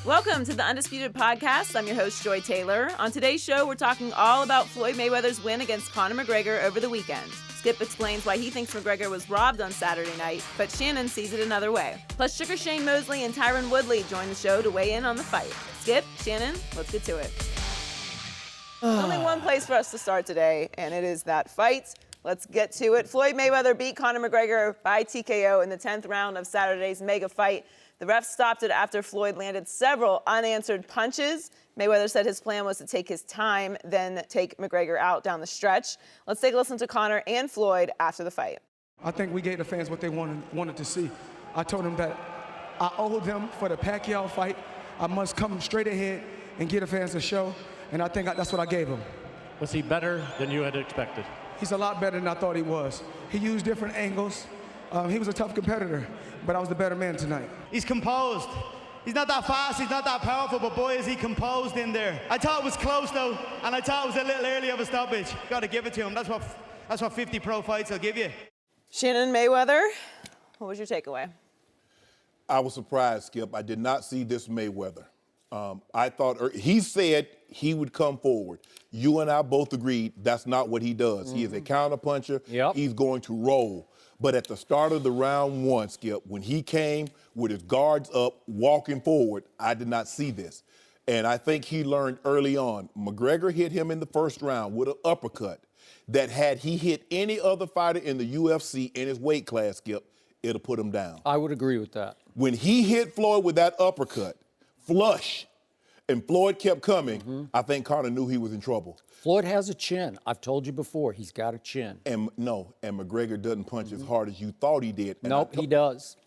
Welcome to the Undisputed Podcast. I'm your host, Joy Taylor. On today's show, we're talking all about Floyd Mayweather's win against Conor McGregor over the weekend. Skip explains why he thinks McGregor was robbed on Saturday night, but Shannon sees it another way. Plus, Sugar Shane Mosley and Tyron Woodley join the show to weigh in on the fight. Skip, Shannon, let's get to it. There's only one place for us to start today, and it is that fight. Let's get to it. Floyd Mayweather beat Conor McGregor by TKO in the 10th round of Saturday's mega fight. The refs stopped it after Floyd landed several unanswered punches. Mayweather said his plan was to take his time, then take McGregor out down the stretch. Let's take a listen to Conor and Floyd after the fight. I think we gave the fans what they wanted to see. I told them that I owed them for the Pacquiao fight. I must come straight ahead and give the fans a show, and I think that's what I gave them. Was he better than you had expected? He's a lot better than I thought he was. He used different angles. He was a tough competitor, but I was the better man tonight. He's composed. He's not that fast, he's not that powerful, but boy, is he composed in there. I thought it was close, though, and I thought it was a little early of a stoppage. Got to give it to him. That's what 50 pro fights will give you. Shannon Mayweather, what was your takeaway? I was surprised, Skip. I did not see this Mayweather. I thought he said he would come forward. You and I both agreed that's not what he does. Mm-hmm. He is a counterpuncher. Yep. He's going to roll. But at the start of the round one, Skip, when he came with his guards up, walking forward, I did not see this. And I think he learned early on. McGregor hit him in the first round with an uppercut that had he hit any other fighter in the UFC in his weight class, Skip, it'll put him down. I would agree with that. When he hit Floyd with that uppercut, flush, and Floyd kept coming, I think Conor knew he was in trouble. Floyd has a chin. I've told you before, he's got a chin. And McGregor doesn't punch as hard as you thought he did. And nope, he does.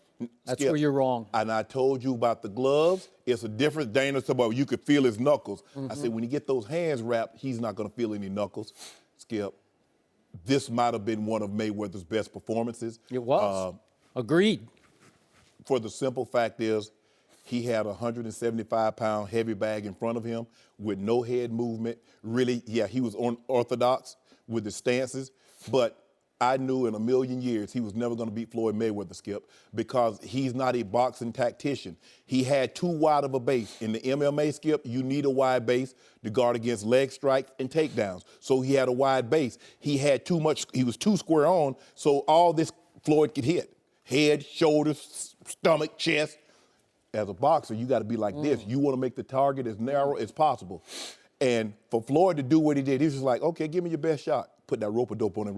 That's Skip, where you're wrong. And I told you about the gloves. It's a difference. Dana said, well, you could feel his knuckles. I said, when you get those hands wrapped, he's not going to feel any knuckles. Skip, this might have been one of Mayweather's best performances. It was. Agreed. For the simple fact is, he had a 175-pound heavy bag in front of him with no head movement. Really, yeah, he was unorthodox with his stances, but I knew in a million years he was never going to beat Floyd Mayweather, Skip, because he's not a boxing tactician. He had too wide of a base. In the MMA, Skip, you need a wide base to guard against leg strikes and takedowns. So he had a wide base. He had too much, he was too square on, so all this Floyd could hit. Head, shoulders, stomach, chest. As a boxer, you got to be like this. You want to make the target as narrow as possible. And for Floyd to do what he did, he was just like, okay, give me your best shot. Put that rope-a-dope on him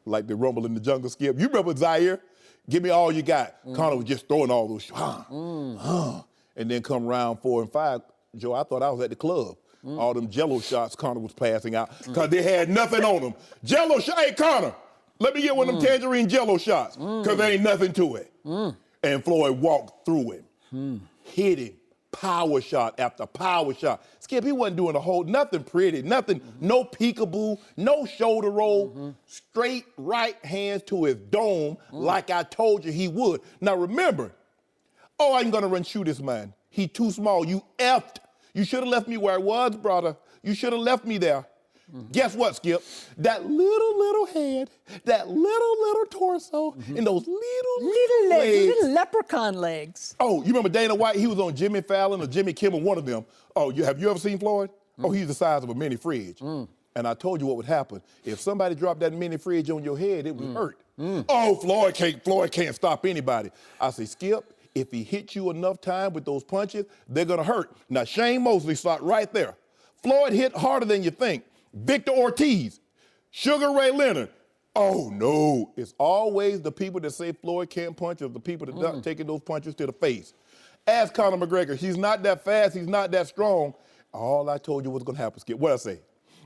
like the Rumble in the Jungle, Skip. You remember Zaire? Give me all you got. Conor was just throwing all those shots. And then come round 4 and 5, Joe, I thought I was at the club. All them Jello shots Conor was passing out because they had nothing on them. Jello shot, hey, Conor, let me get one of them tangerine Jello shots because there ain't nothing to it. And Floyd walked through him. Hit him, power shot after power shot. Skip, he wasn't doing nothing pretty, nothing, no peekaboo, no shoulder roll, straight right hands to his dome like I told you he would. Now remember, I ain't gonna run shoot this man. He too small, you effed. You should have left me where I was, brother. You should have left me there. Guess what, Skip? That little head, that little torso, and those little legs. Little leprechaun legs. Oh, you remember Dana White? He was on Jimmy Fallon or Jimmy Kimmel, one of them. Oh, have you ever seen Floyd? Oh, he's the size of a mini fridge. And I told you what would happen. If somebody dropped that mini fridge on your head, it would hurt. Oh, Floyd can't stop anybody. I say, Skip, if he hits you enough time with those punches, they're gonna hurt. Now, Shane Mosley stopped right there. Floyd hit harder than you think. Victor Ortiz, Sugar Ray Leonard. Oh, no. It's always the people that say Floyd can't punch or the people that not taking those punches to the face. Ask Conor McGregor. He's not that fast. He's not that strong. All I told you was going to happen, Skip. What'd I say?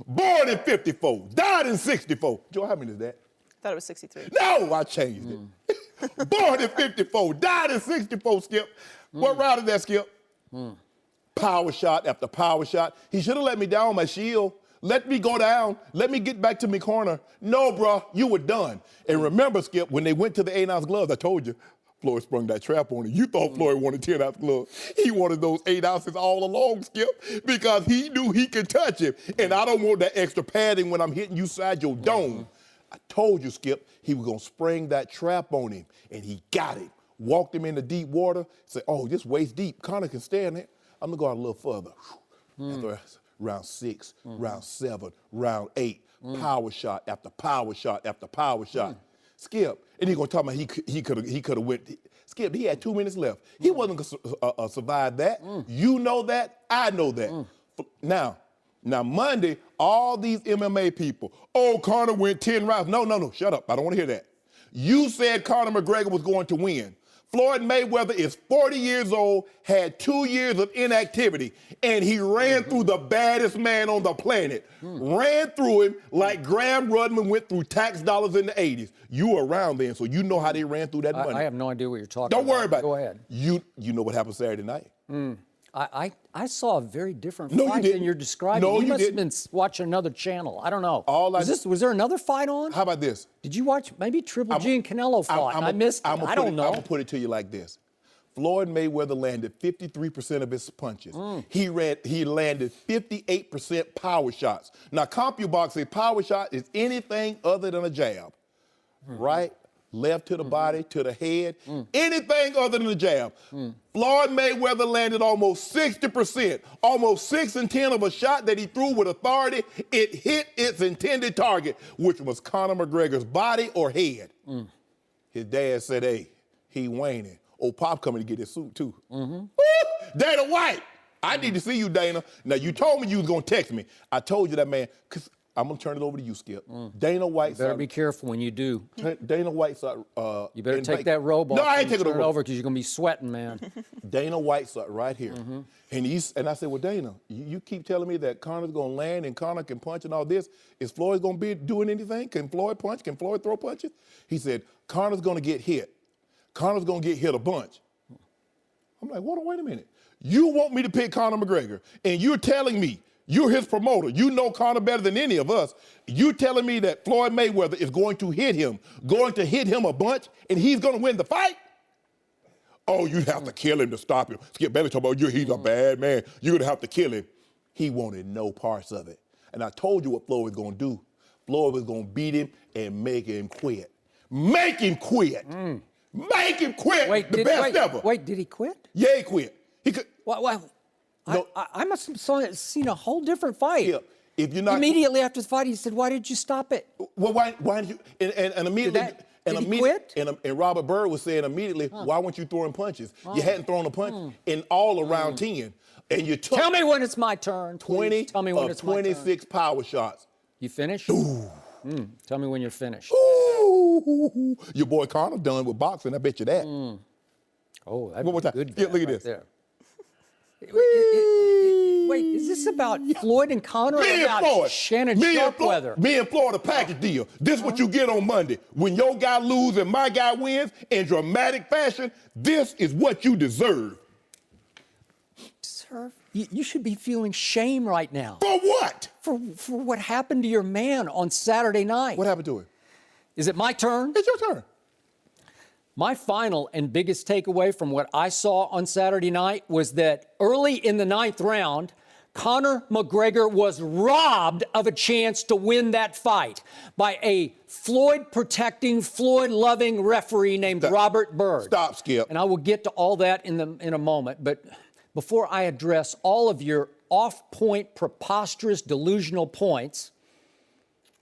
Born in 54, died in 64. Joe, how many is that? I thought it was 63. No, I changed it. Born in 54, died in 64, Skip. What round is that, Skip? Power shot after power shot. He should have let me down my shield. Let me go down. Let me get back to my corner. No, bro, you were done. And remember, Skip, when they went to the 8-ounce gloves, I told you, Floyd sprung that trap on him. You thought Floyd wanted 10-ounce gloves. He wanted those 8 ounces all along, Skip, because he knew he could touch him. And I don't want that extra padding when I'm hitting you side your dome. I told you, Skip, he was going to spring that trap on him, and he got him. Walked him into deep water, said, oh, this waist deep. Conor can stand it. I'm gonna go out a little further. After round 6, round 7, round 8, power shot after power shot after power shot. Skip, and he's gonna talk about he could have went. Skip, he had 2 minutes left. He wasn't gonna survive that. You know that. I know that. Now Monday, all these MMA people, oh, Conor went 10 rounds. No, shut up. I don't want to hear that. You said Conor McGregor was going to win. Floyd Mayweather is 40 years old, had 2 years of inactivity, and he ran through the baddest man on the planet. Ran through him like Graham Rudman went through tax dollars in the 80s. You were around then, so you know how they ran through that money. I have no idea what you're talking about. Don't worry about it. Go ahead. You know what happened Saturday night. I saw a very different No, you fight didn't. than you're describing. No, you you must have didn't. been watching another channel. I don't know. Was there another fight on? How about this? Did you watch maybe Triple G and Canelo fought? I missed it. I don't know. I'm going to put it to you like this. Floyd Mayweather landed 53% of his punches. He landed 58% power shots. Now, CompuBox says power shot is anything other than a jab. Right? Left to the body, to the head, anything other than a jab. Floyd Mayweather landed almost 60%, almost 6 in 10 of a shot that he threw with authority. It hit its intended target, which was Conor McGregor's body or head. His dad said, hey, he waning. Oh, Pop coming to get his suit, too. Dana White, I need to see you, Dana. Now, you told me you was going to text me. I told you that, man, because I'm going to turn it over to you, Skip. Dana White. You better be careful when you do. Dana White. You better take that robe off. No, I ain't taking it over because you're going to be sweating, man. Dana White saw it right here. And I said, well, Dana, you keep telling me that Conor's going to land and Conor can punch and all this. Is Floyd going to be doing anything? Can Floyd punch? Can Floyd throw punches? He said, Conor's going to get hit. Conor's going to get hit a bunch. I'm like, hold on, wait a minute. You want me to pick Conor McGregor, and you're telling me, you're his promoter, you know Conor better than any of us, you telling me that Floyd Mayweather is going to hit him a bunch, and he's going to win the fight? Oh, you'd have to kill him to stop him. Skip Bayless talking about he's a bad man. You're going to have to kill him. He wanted no parts of it. And I told you what Floyd was going to do. Floyd was going to beat him and make him quit. Make him quit. Make him quit. The best ever. Wait, did he quit? Yeah, he quit. He could. Well, No. I must have seen a whole different fight. Yeah. If you're not immediately after the fight, he said, "Why did you stop it?" Well, why did you? And immediately. Did he quit? And Robert Byrd was saying immediately, why weren't you throwing punches? You hadn't thrown a punch in all around 10, and you took. Tell me when it's my turn. 20 Tell me when it's my turn. 26 power shots. You finished? Tell me when you're finished. Ooh. Your boy Conor done with boxing. I bet you that. Oh, that's One more time. good. Yeah, look at right this. There. Wait, is this about Floyd and Conor or Me and about Floyd. Shannon Sharpe weather? Me and Floyd, a package deal. This is what you get on Monday. When your guy loses and my guy wins in dramatic fashion, this is what you deserve. Sir, you should be feeling shame right now. For what? For what happened to your man on Saturday night. What happened to him? Is it my turn? It's your turn. My final and biggest takeaway from what I saw on Saturday night was that early in the 9th round, Conor McGregor was robbed of a chance to win that fight by a Floyd-protecting, Floyd-loving referee named Robert Byrd. Stop, Skip. And I will get to all that in a moment. But before I address all of your off-point, preposterous, delusional points,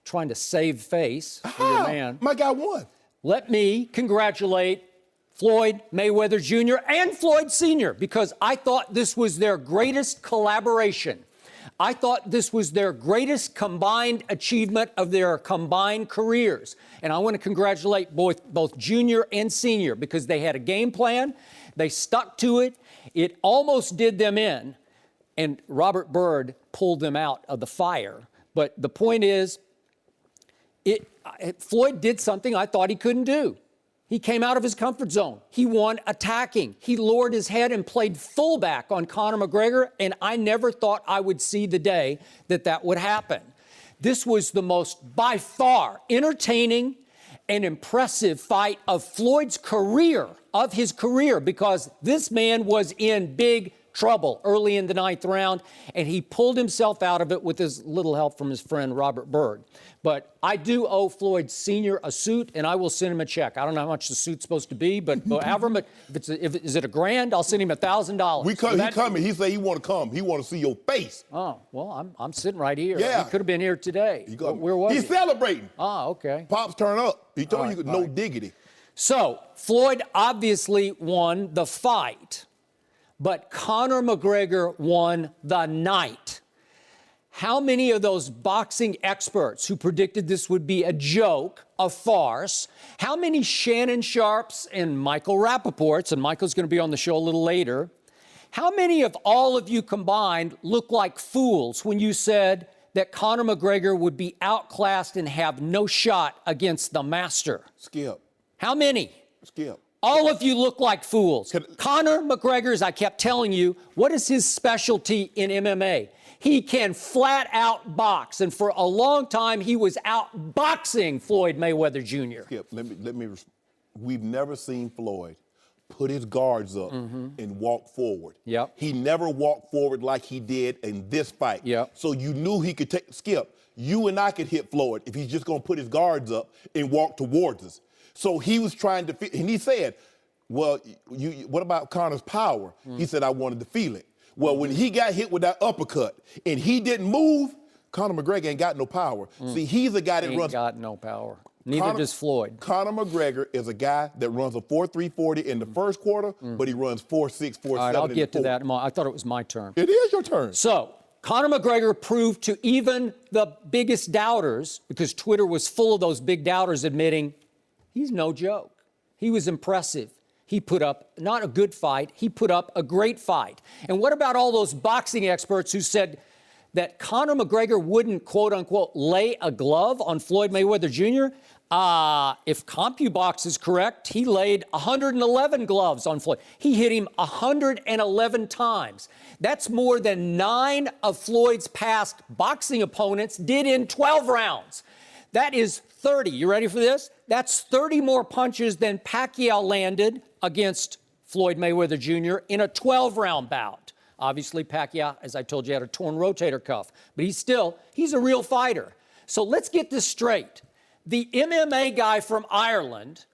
trying to save face for your man. My guy won. Let me congratulate Floyd Mayweather Jr. and Floyd Sr. because I thought this was their greatest collaboration. I thought this was their greatest combined achievement of their combined careers. And I want to congratulate both Jr. and Sr. because they had a game plan. They stuck to it. It almost did them in. And Robert Byrd pulled them out of the fire. But the point is, Floyd did something I thought he couldn't do. He came out of his comfort zone. He won attacking. He lowered his head and played fullback on Conor McGregor, and I never thought I would see the day that would happen. This was the most, by far, entertaining and impressive fight of Floyd's career, because this man was in big trouble early in the 9th round, and he pulled himself out of it with his little help from his friend Robert Byrd. But I do owe Floyd Sr. a suit, and I will send him a check. I don't know how much the suit's supposed to be, but however much, is it $1,000? I'll send him $1,000. He coming. He said he want to come. He want to see your face. Oh, well, I'm sitting right here. Yeah. He could have been here today. Where was he? He's celebrating. Ah, okay. Pops turn up. He told you no diggity. So, Floyd obviously won the fight, but Conor McGregor won the night. How many of those boxing experts who predicted this would be a joke, a farce, how many Shannon Sharpes and Michael Rapaports, and Michael's going to be on the show a little later, how many of all of you combined look like fools when you said that Conor McGregor would be outclassed and have no shot against the master? Skip. How many? Skip. All of you look like fools. Conor McGregor, as I kept telling you, what is his specialty in MMA? He can flat out box, and for a long time he was outboxing Floyd Mayweather Jr. Skip, we've never seen Floyd put his guards up and walk forward. Yep. He never walked forward like he did in this fight. Yep. So you knew he could Skip, you and I could hit Floyd if he's just going to put his guards up and walk towards us. So he was trying to, and he said, well, what about Conor's power? He said, I wanted to feel it. Well, when he got hit with that uppercut and he didn't move, Conor McGregor ain't got no power. See, he's a guy that Ain't runs. got no power. Neither does Floyd. Conor McGregor is a guy that runs a 4.340 in the first quarter, but he runs 4.6, 4.7. All right, I'll get to that. I thought it was my turn. It is your turn. So, Conor McGregor proved to even the biggest doubters, because Twitter was full of those big doubters admitting he's no joke. He was impressive. He put up not a good fight, he put up a great fight. And what about all those boxing experts who said that Conor McGregor wouldn't, quote unquote, lay a glove on Floyd Mayweather Jr.? If CompuBox is correct, he laid 111 gloves on Floyd. He hit him 111 times. That's more than 9 of Floyd's past boxing opponents did in 12 rounds. That is 30. You ready for this? That's 30 more punches than Pacquiao landed against Floyd Mayweather Jr. in a 12-round bout. Obviously, Pacquiao, as I told you, had a torn rotator cuff, but he's a real fighter. So let's get this straight. The MMA guy from Ireland,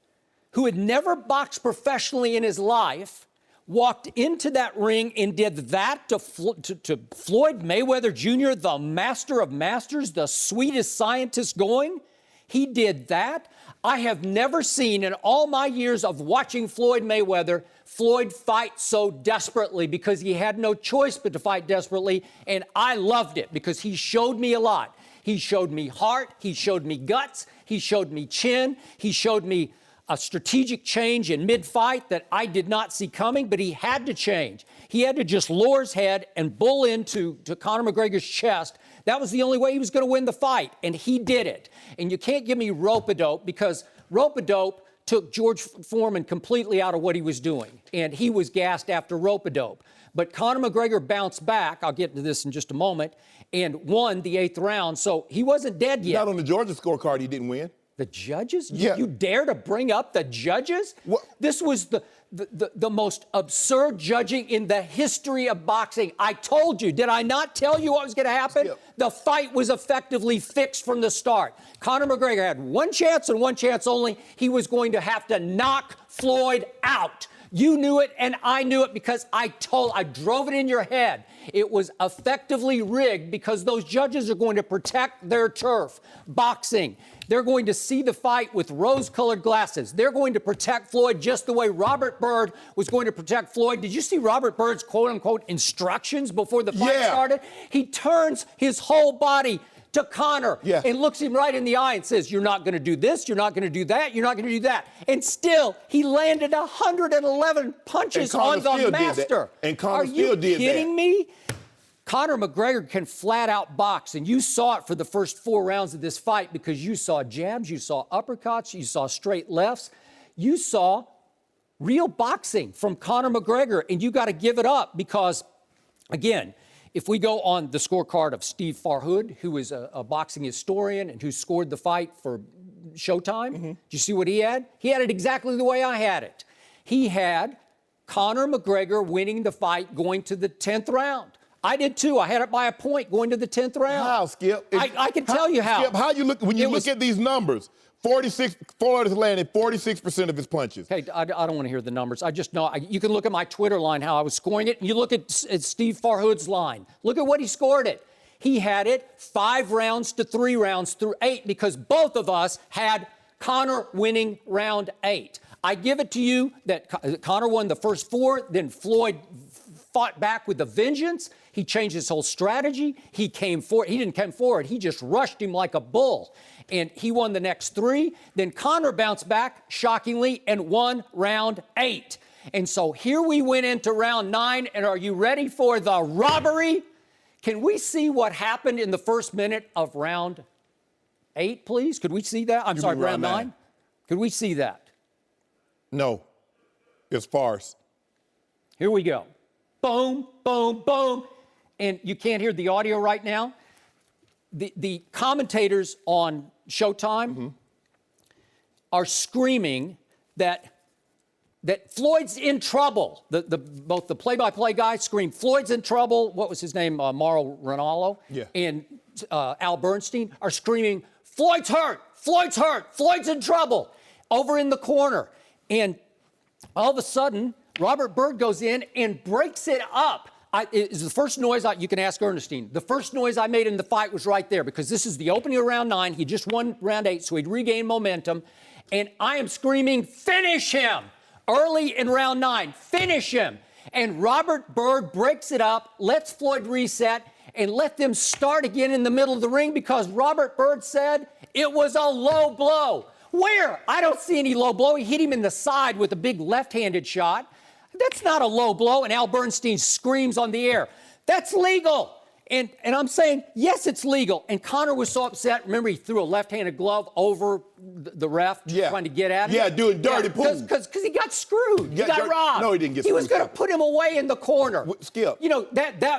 who had never boxed professionally in his life, walked into that ring and did that to Floyd Mayweather Jr., the master of masters, the sweetest scientist going. He did that. I have never seen in all my years of watching Floyd Mayweather, Floyd fight so desperately because he had no choice but to fight desperately, and I loved it because he showed me a lot. He showed me heart, he showed me guts, he showed me chin, he showed me a strategic change in mid-fight that I did not see coming, but he had to change. He had to just lower his head and bull into Conor McGregor's chest. That was the only way he was going to win the fight, and he did it. And you can't give me rope-a-dope because rope-a-dope took George Foreman completely out of what he was doing, and he was gassed after rope-a-dope. But Conor McGregor bounced back, I'll get into this in just a moment, and won the 8th round, so he wasn't dead yet. Not on the Georgia scorecard, he didn't win. The judges? Yeah. You dare to bring up the judges? What? This was the most absurd judging in the history of boxing. I told you. Did I not tell you what was going to happen? Skip. The fight was effectively fixed from the start. Conor McGregor had one chance and one chance only. He was going to have to knock Floyd out. You knew it and I knew it because I drove it in your head. It was effectively rigged because those judges are going to protect their turf. Boxing. They're going to see the fight with rose-colored glasses. They're going to protect Floyd just the way Robert Byrd was going to protect Floyd. Did you see Robert Byrd's quote-unquote instructions before the fight started? He turns his whole body to Conor and looks him right in the eye and says, you're not going to do this, you're not going to do that, you're not going to do that. And still, he landed 111 punches on the master. And Conor Are you kidding me? Conor McGregor can flat out box, and you saw it for the first 4 rounds of this fight because you saw jabs, you saw uppercuts, you saw straight lefts. You saw real boxing from Conor McGregor, and you got to give it up because, again, if we go on the scorecard of Steve Farhood, who is a boxing historian and who scored the fight for Showtime, did you see what he had? He had it exactly the way I had it. He had Conor McGregor winning the fight going to the 10th round. I did too. I had it by a point going to the 10th round. How, Skip? I can tell you how. Skip, how you look when you look at these numbers? Floyd has landed 46% of his punches. Okay, I don't want to hear the numbers. I just know. You can look at my Twitter line, how I was scoring it. And you look at Steve Farhood's line. Look at what he scored it. He had it 5 rounds to 3 rounds through 8 because both of us had Conor winning round 8. I give it to you that Conor won the first 4, then Floyd fought back with a vengeance. He changed his whole strategy. He came forward. He didn't come forward. He just rushed him like a bull. And he won the next 3. Then Conor bounced back, shockingly, and won round 8. And so here we went into round 9. And are you ready for the robbery? Can we see what happened in the first minute of round 8, please? Could we see that? I'm sorry, round 9? Could we see that? No. It's farce. Here we go. Boom, boom, boom. And you can't hear the audio right now. The commentators on Showtime are screaming that Floyd's in trouble. Both the play-by-play guy screamed, Floyd's in trouble. What was his name? Mauro Ranallo. Yeah. And Al Bernstein are screaming, Floyd's hurt. Floyd's hurt. Floyd's in trouble. Over in the corner. And all of a sudden, Robert Byrd goes in and breaks it up. It's the first noise, you can ask Ernestine. The first noise I made in the fight was right there because this is the opening of round 9. He just won round 8, so he'd regained momentum. And I am screaming, finish him! Early in round 9, finish him! And Robert Byrd breaks it up, lets Floyd reset, and let them start again in the middle of the ring because Robert Byrd said it was a low blow. Where? I don't see any low blow. He hit him in the side with a big left-handed shot. That's not a low blow. And Al Bernstein screams on the air, that's legal. And I'm saying, yes, it's legal. And Conor was so upset. Remember, he threw a left-handed glove over the ref trying to get at him? Yeah, doing dirty pool. Because he got screwed. He got robbed. No, he didn't get screwed. He was screwed. going to put him away in the corner. Skip. You know,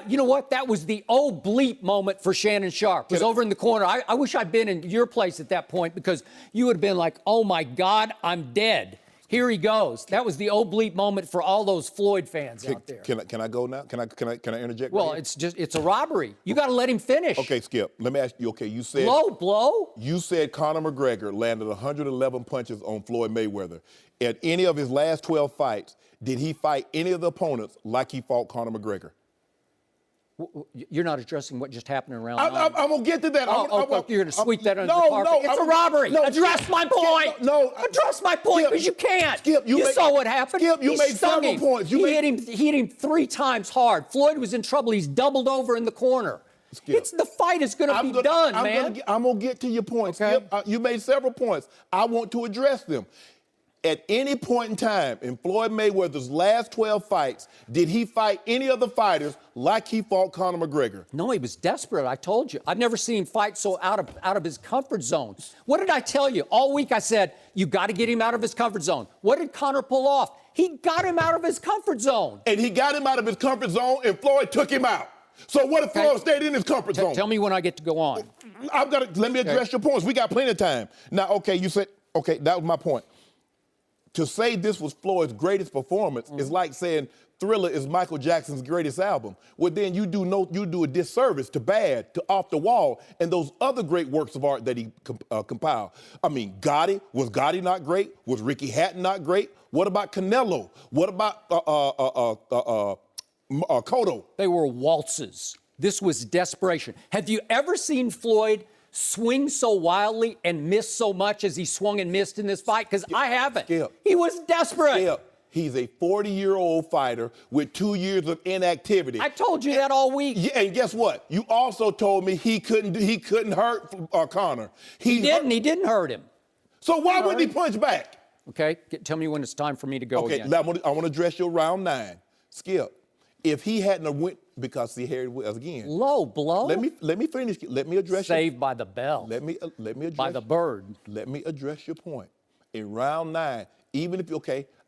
you know what? That was the oh bleep moment for Shannon Sharpe. It was over in the corner. I wish I'd been in your place at that point because you would have been like, oh, my God, I'm dead. Here he goes. That was the old bleep moment for all those Floyd fans out there. Can I go now? Can I interject? Well, right it's a robbery. You got to let him finish. Okay, Skip. Let me ask you. Okay, you said low blow. You said Conor McGregor landed 111 punches on Floyd Mayweather. At any of his last 12 fights, did he fight any of the opponents like he fought Conor McGregor? You're not addressing what just happened around. I'm gonna get to that. You're gonna sweep that under the carpet. It's a robbery. Address my point. Address my point because you can't. Skip, you saw what happened. Skip, you made several points. He hit him 3 times hard. Floyd was in trouble. He's doubled over in the corner. Skip. The fight is going to be done, man. I'm gonna get to your points. Okay. Skip, you made several points. I want to address them. At any point in time in Floyd Mayweather's last 12 fights, did he fight any other fighters like he fought Conor McGregor? No, he was desperate. I told you. I've never seen him fight so out of his comfort zone. What did I tell you? All week I said, you got to get him out of his comfort zone. What did Conor pull off? He got him out of his comfort zone. And he got him out of his comfort zone, and Floyd took him out. So what if Floyd stayed in his comfort zone? Tell me when I get to go on. Let me address your points. We got plenty of time. Now, okay, you said, okay, that was my point. To say this was Floyd's greatest performance is like saying Thriller is Michael Jackson's greatest album. Well, then you do a disservice to Bad, to Off the Wall, and those other great works of art that he compiled. I mean, was Gotti not great? Was Ricky Hatton not great? What about Canelo? What about Cotto? They were waltzes. This was desperation. Have you ever seen Floyd swing so wildly and miss so much as he swung and missed in this fight? Because I haven't. Skip. He was desperate. Skip. He's a 40-year-old fighter with 2 years of inactivity. I told you that all week. Yeah, and guess what? You also told me he couldn't hurt Conor. He didn't hurt him. So why wouldn't he punch back? Okay, tell me when it's time for me to go again. Okay, I want to address your round 9. Skip. If he hadn't went, because see here again. Low blow. Let me finish. Let me address. Saved by the bell. Let me address. By the bird. Let me address your point. In round 9, even if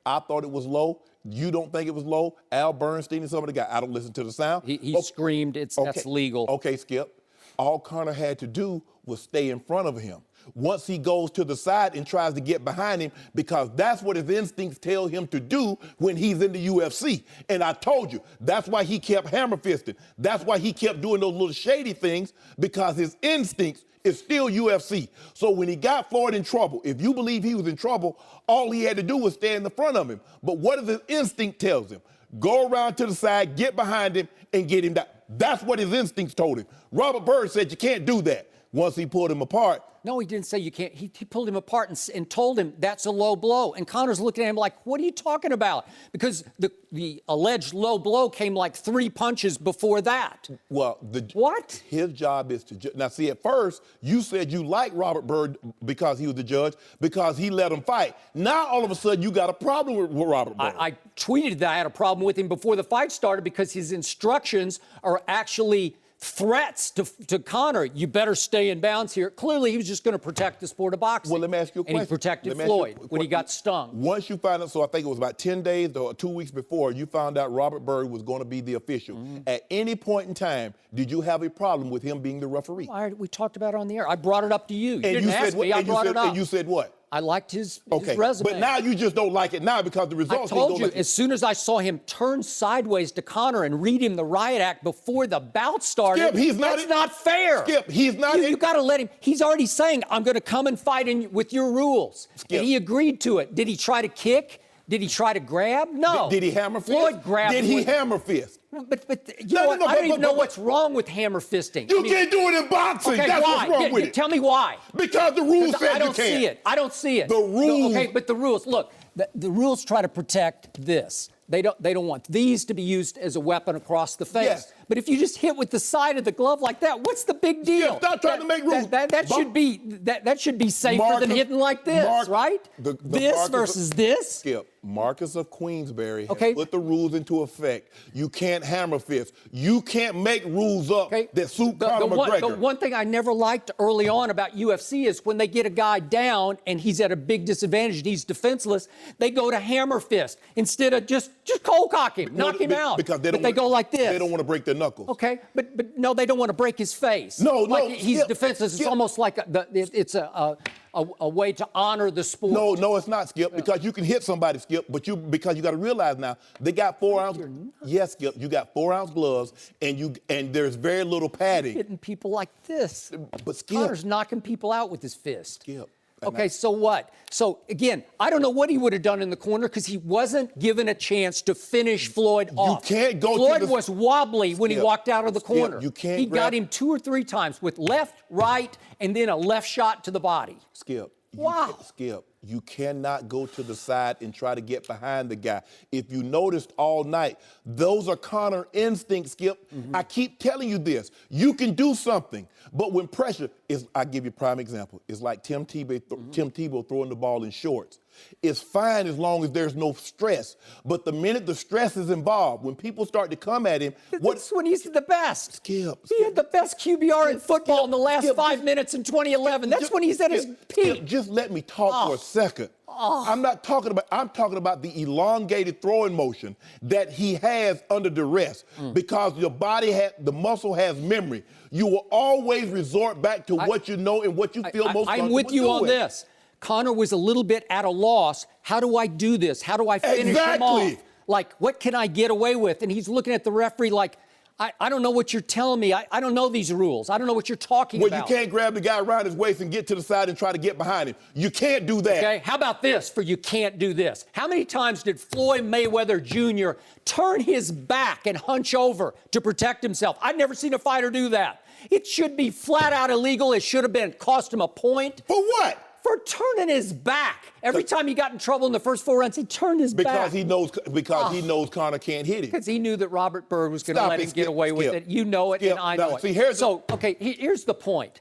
I thought it was low. You don't think it was low. Al Bernstein and some of the guys. I don't listen to the sound. He screamed. That's legal. Okay, Skip. All Conor had to do was stay in front of him. Once he goes to the side and tries to get behind him, because that's what his instincts tell him to do when he's in the UFC. And I told you, that's why he kept hammer fisting. That's why he kept doing those little shady things, because his instincts is still UFC. So when he got Floyd in trouble, if you believe he was in trouble, all he had to do was stay in the front of him. But what does his instinct tells him? Go around to the side, get behind him, and get him down. That's what his instincts told him. Robert Byrd said you can't do that. Once he pulled him apart. No, he didn't say you can't. He pulled him apart and told him that's a low blow. And Conor's looking at him like, what are you talking about? Because the alleged low blow came like 3 punches before that. Well, what? His job is to now see. At first, you said you liked Robert Byrd because he was the judge, because he let him fight. Now all of a sudden you got a problem with Robert Byrd. I tweeted that I had a problem with him before the fight started because his instructions are actually threats to Conor. You better stay in bounds here. Clearly, he was just going to protect the sport of boxing. Well, let me ask you a question. And he protected Floyd when he got stung. Once you found out, so I think it was about 10 days or 2 weeks before, you found out Robert Byrd was going to be the official. At any point in time, did you have a problem with him being the referee? We talked about it on the air. I brought it up to you. You didn't said ask me. I brought it up. And you said what? I liked his Okay, resume. but now you just don't like it now because the results I told didn't you, go like as soon as I saw him turn sideways to Conor and read him the riot act before the bout started, Skip, he's not that's not fair. Skip, he's not You got to let him. He's already saying, I'm going to come and fight with your rules. Skip. And he agreed to it. Did he try to kick? Did he try to grab? No. Did he hammer fist? Floyd grabbed Did he hammer fist? But you know what? I don't even know what's wrong with hammer fisting. You can't do it in boxing. Okay, That's why? what's wrong with it. Tell me why. Because the rules said you can't. I don't see it. I don't see it. The rules. Okay, but the rules. Look, the rules try to protect this. They don't want these to be used as a weapon across the face. Yes. But if you just hit with the side of the glove like that, what's the big deal? Yeah, stop trying to make rules. That should be safer than hitting like this, right? This versus this. Skip, Marcus of Queensberry Okay. has put the rules into effect. You can't hammer fist. You can't make rules up that suit Conor McGregor. The one thing I never liked early on about UFC is when they get a guy down and he's at a big disadvantage and he's defenseless, they go to hammer fist instead of just cold cock him, knock him out. Because they go like this. They don't want to break their knuckles. Okay, but no, they don't want to break his face. No, he's Skip, defenseless. It's almost like it's a way to honor the sport. No, it's not, Skip, because you can hit somebody, Skip, because you got to realize now, they got 4 ounce. Yes, Skip, you got 4 ounce gloves, and there's very little padding. Hitting people like this. But Skip, Conor's knocking people out with his fist. Skip. Okay, so what? So, again, I don't know what he would have done in the corner because he wasn't given a chance to finish Floyd off. You can't go Floyd to the... was wobbly when he walked out of the corner. You can't He got him 2 or 3 times with left, right, and then a left shot to the body. Skip. Wow. Skip, you cannot go to the side and try to get behind the guy. If you noticed all night, those are Conor instincts, Skip. I keep telling you this. You can do something, but when pressure is, I give you a prime example. It's like Tim Tebow throwing the ball in shorts. It's fine as long as there's no stress. But the minute the stress is involved, when people start to come at him, that's when he's the best. Skip. He had the best QBR in football in the last 5 minutes in 2011. That's when he's at his peak. Skip, just let me talk for a second. I'm talking about the elongated throwing motion that he has under duress because your body the muscle has memory. You will always resort back to what you know and what you feel most comfortable I'm with you doing. on this. Conor was a little bit at a loss. How do I do this? How do I finish him off? Like, what can I get away with? And he's looking at the referee like, I don't know what you're telling me. I don't know these rules. I don't know what you're talking about. Well, you can't grab the guy around his waist and get to the side and try to get behind him. You can't do that. Okay, how about this for you can't do this? How many times did Floyd Mayweather Jr. turn his back and hunch over to protect himself? I've never seen a fighter do that. It should be flat out illegal. It should have been cost him a point. For what? For turning his back. Every time he got in trouble in the first 4 rounds, he turned his back. He knows Conor can't hit him. Because he knew that Robert Byrd was going to let him get away with it. You know it, and I know it. See, here's the point.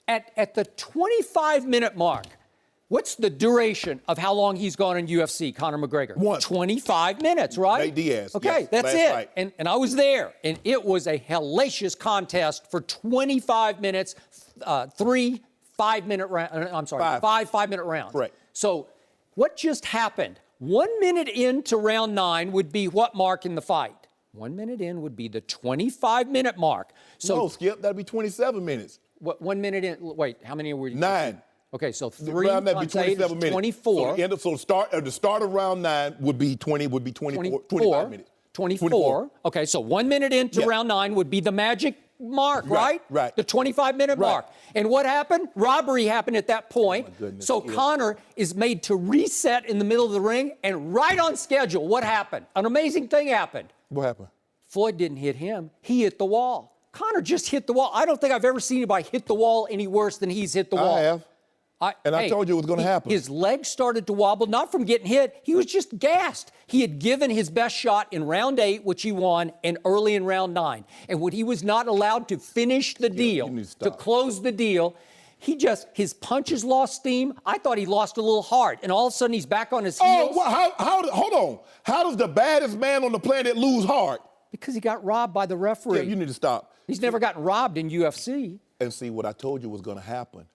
At the 25-minute mark, what's the duration of how long he's gone in UFC, Conor McGregor? 25 minutes, right? Nate Diaz. Okay, yes, that's it. Right. And I was there, and it was a hellacious contest for 25 minutes, 3 5-minute round. I'm sorry, 5 5-minute rounds. Correct. So what just happened? 1 minute into round 9 would be what mark in the fight? 1 minute in would be the 25-minute mark. So no, Skip, that'd be 27 minutes. what? 1 minute in? Wait, how many were you? 9. Okay, so 3 round that'd be times 8 is 27 minutes. 24. So the start of round 9 would be 24, 25 minutes. 24. Okay, so 1 minute into round 9 would be the magic mark, right? Right. The 25-minute mark. And what happened? Robbery happened at that point. Goodness, so Conor is made to reset in the middle of the ring, and right on schedule, what happened? An amazing thing happened. What happened? Floyd didn't hit him. He hit the wall. Conor just hit the wall. I don't think I've ever seen anybody hit the wall any worse than he's hit the wall. I have. I told you it was going to happen. His legs started to wobble, not from getting hit. He was just gassed. He had given his best shot in round 8, which he won, and early in round 9. And when he was not allowed to finish the deal, to close the deal, his punches lost steam. I thought he lost a little heart. And all of a sudden, he's back on his heels. Oh, well, hold on. How does the baddest man on the planet lose heart? Because he got robbed by the referee. Yeah, you need to stop. He's never gotten robbed in UFC. And see, what I told you was going to happen.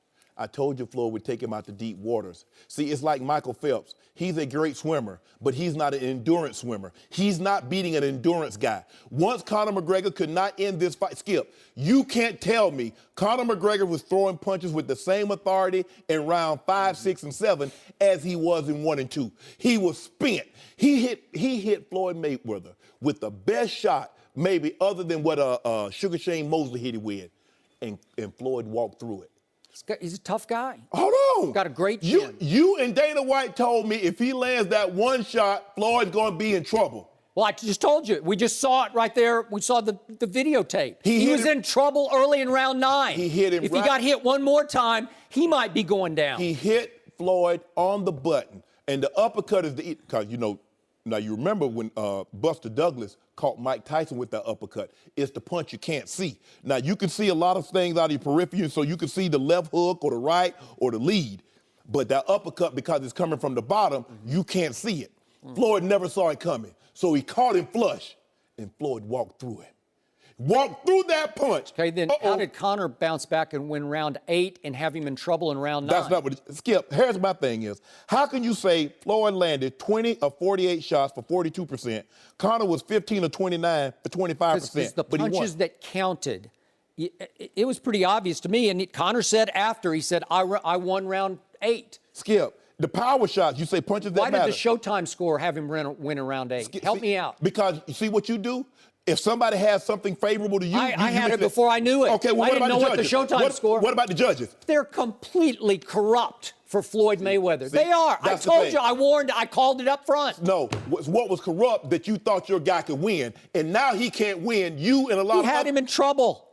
I told you Floyd would take him out to deep waters. See, it's like Michael Phelps. He's a great swimmer, but he's not an endurance swimmer. He's not beating an endurance guy. Once Conor McGregor could not end this fight, Skip, you can't tell me Conor McGregor was throwing punches with the same authority in round 5, 6, and 7 as he was in 1 and 2. He was spent. He hit Floyd Mayweather with the best shot, maybe other than what Sugar Shane Mosley hit him with, and Floyd walked through it. He's a tough guy. Hold on. Got a great chin. You and Dana White told me if he lands that one shot, Floyd's going to be in trouble. Well, I just told you. We just saw it right there. We saw the videotape. He was in trouble early in round 9. He hit him If he got hit one more time, he might be going down. He hit Floyd on the button. And the uppercut is because, now you remember when Buster Douglas caught Mike Tyson with that uppercut. It's the punch you can't see. Now, you can see a lot of things out of your periphery, so you can see the left hook or the right or the lead. But that uppercut, because it's coming from the bottom, you can't see it. Floyd never saw it coming. So he caught him flush, and Floyd walked through it. Walked through that punch. Okay, then how did Conor bounce back and win round 8 and have him in trouble in round 9? That's not what Skip, here's my thing is, how can you say Floyd landed 20 of 48 shots for 42%, Conor was 15 of 29 for 25%, Because the but he won. punches that counted, it was pretty obvious to me, and Conor said after, he said, I won round 8. Skip, the power shots, you say punches that Why matter. did the Showtime score have him win in round 8? Help me out. Because you see what you do? If somebody has something favorable to you, I had it before I knew it. Okay, well, I what didn't about know the what the judges? Showtime score. What about the judges? They're completely corrupt for Floyd Mayweather. See, they are. I that's the told thing. you. I warned. I called it up front. No, what was corrupt that you thought your guy could win, and now he can't win. You and a lot He of had him in trouble.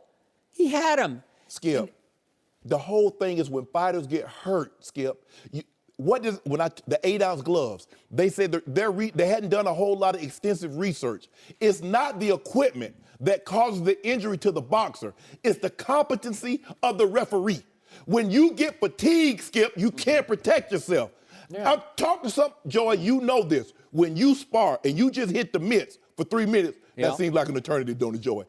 He had him. Skip, the whole thing is when fighters get hurt, Skip, the 8-ounce gloves, they said they hadn't done a whole lot of extensive research. It's not the equipment that causes the injury to the boxer. It's the competency of the referee. When you get fatigued, Skip, you can't protect yourself. Yeah. I'm talking to some, Joy, you know this. When you spar and you just hit the mitts for 3 minutes, Yeah. that seems like an eternity, don't it, Joy?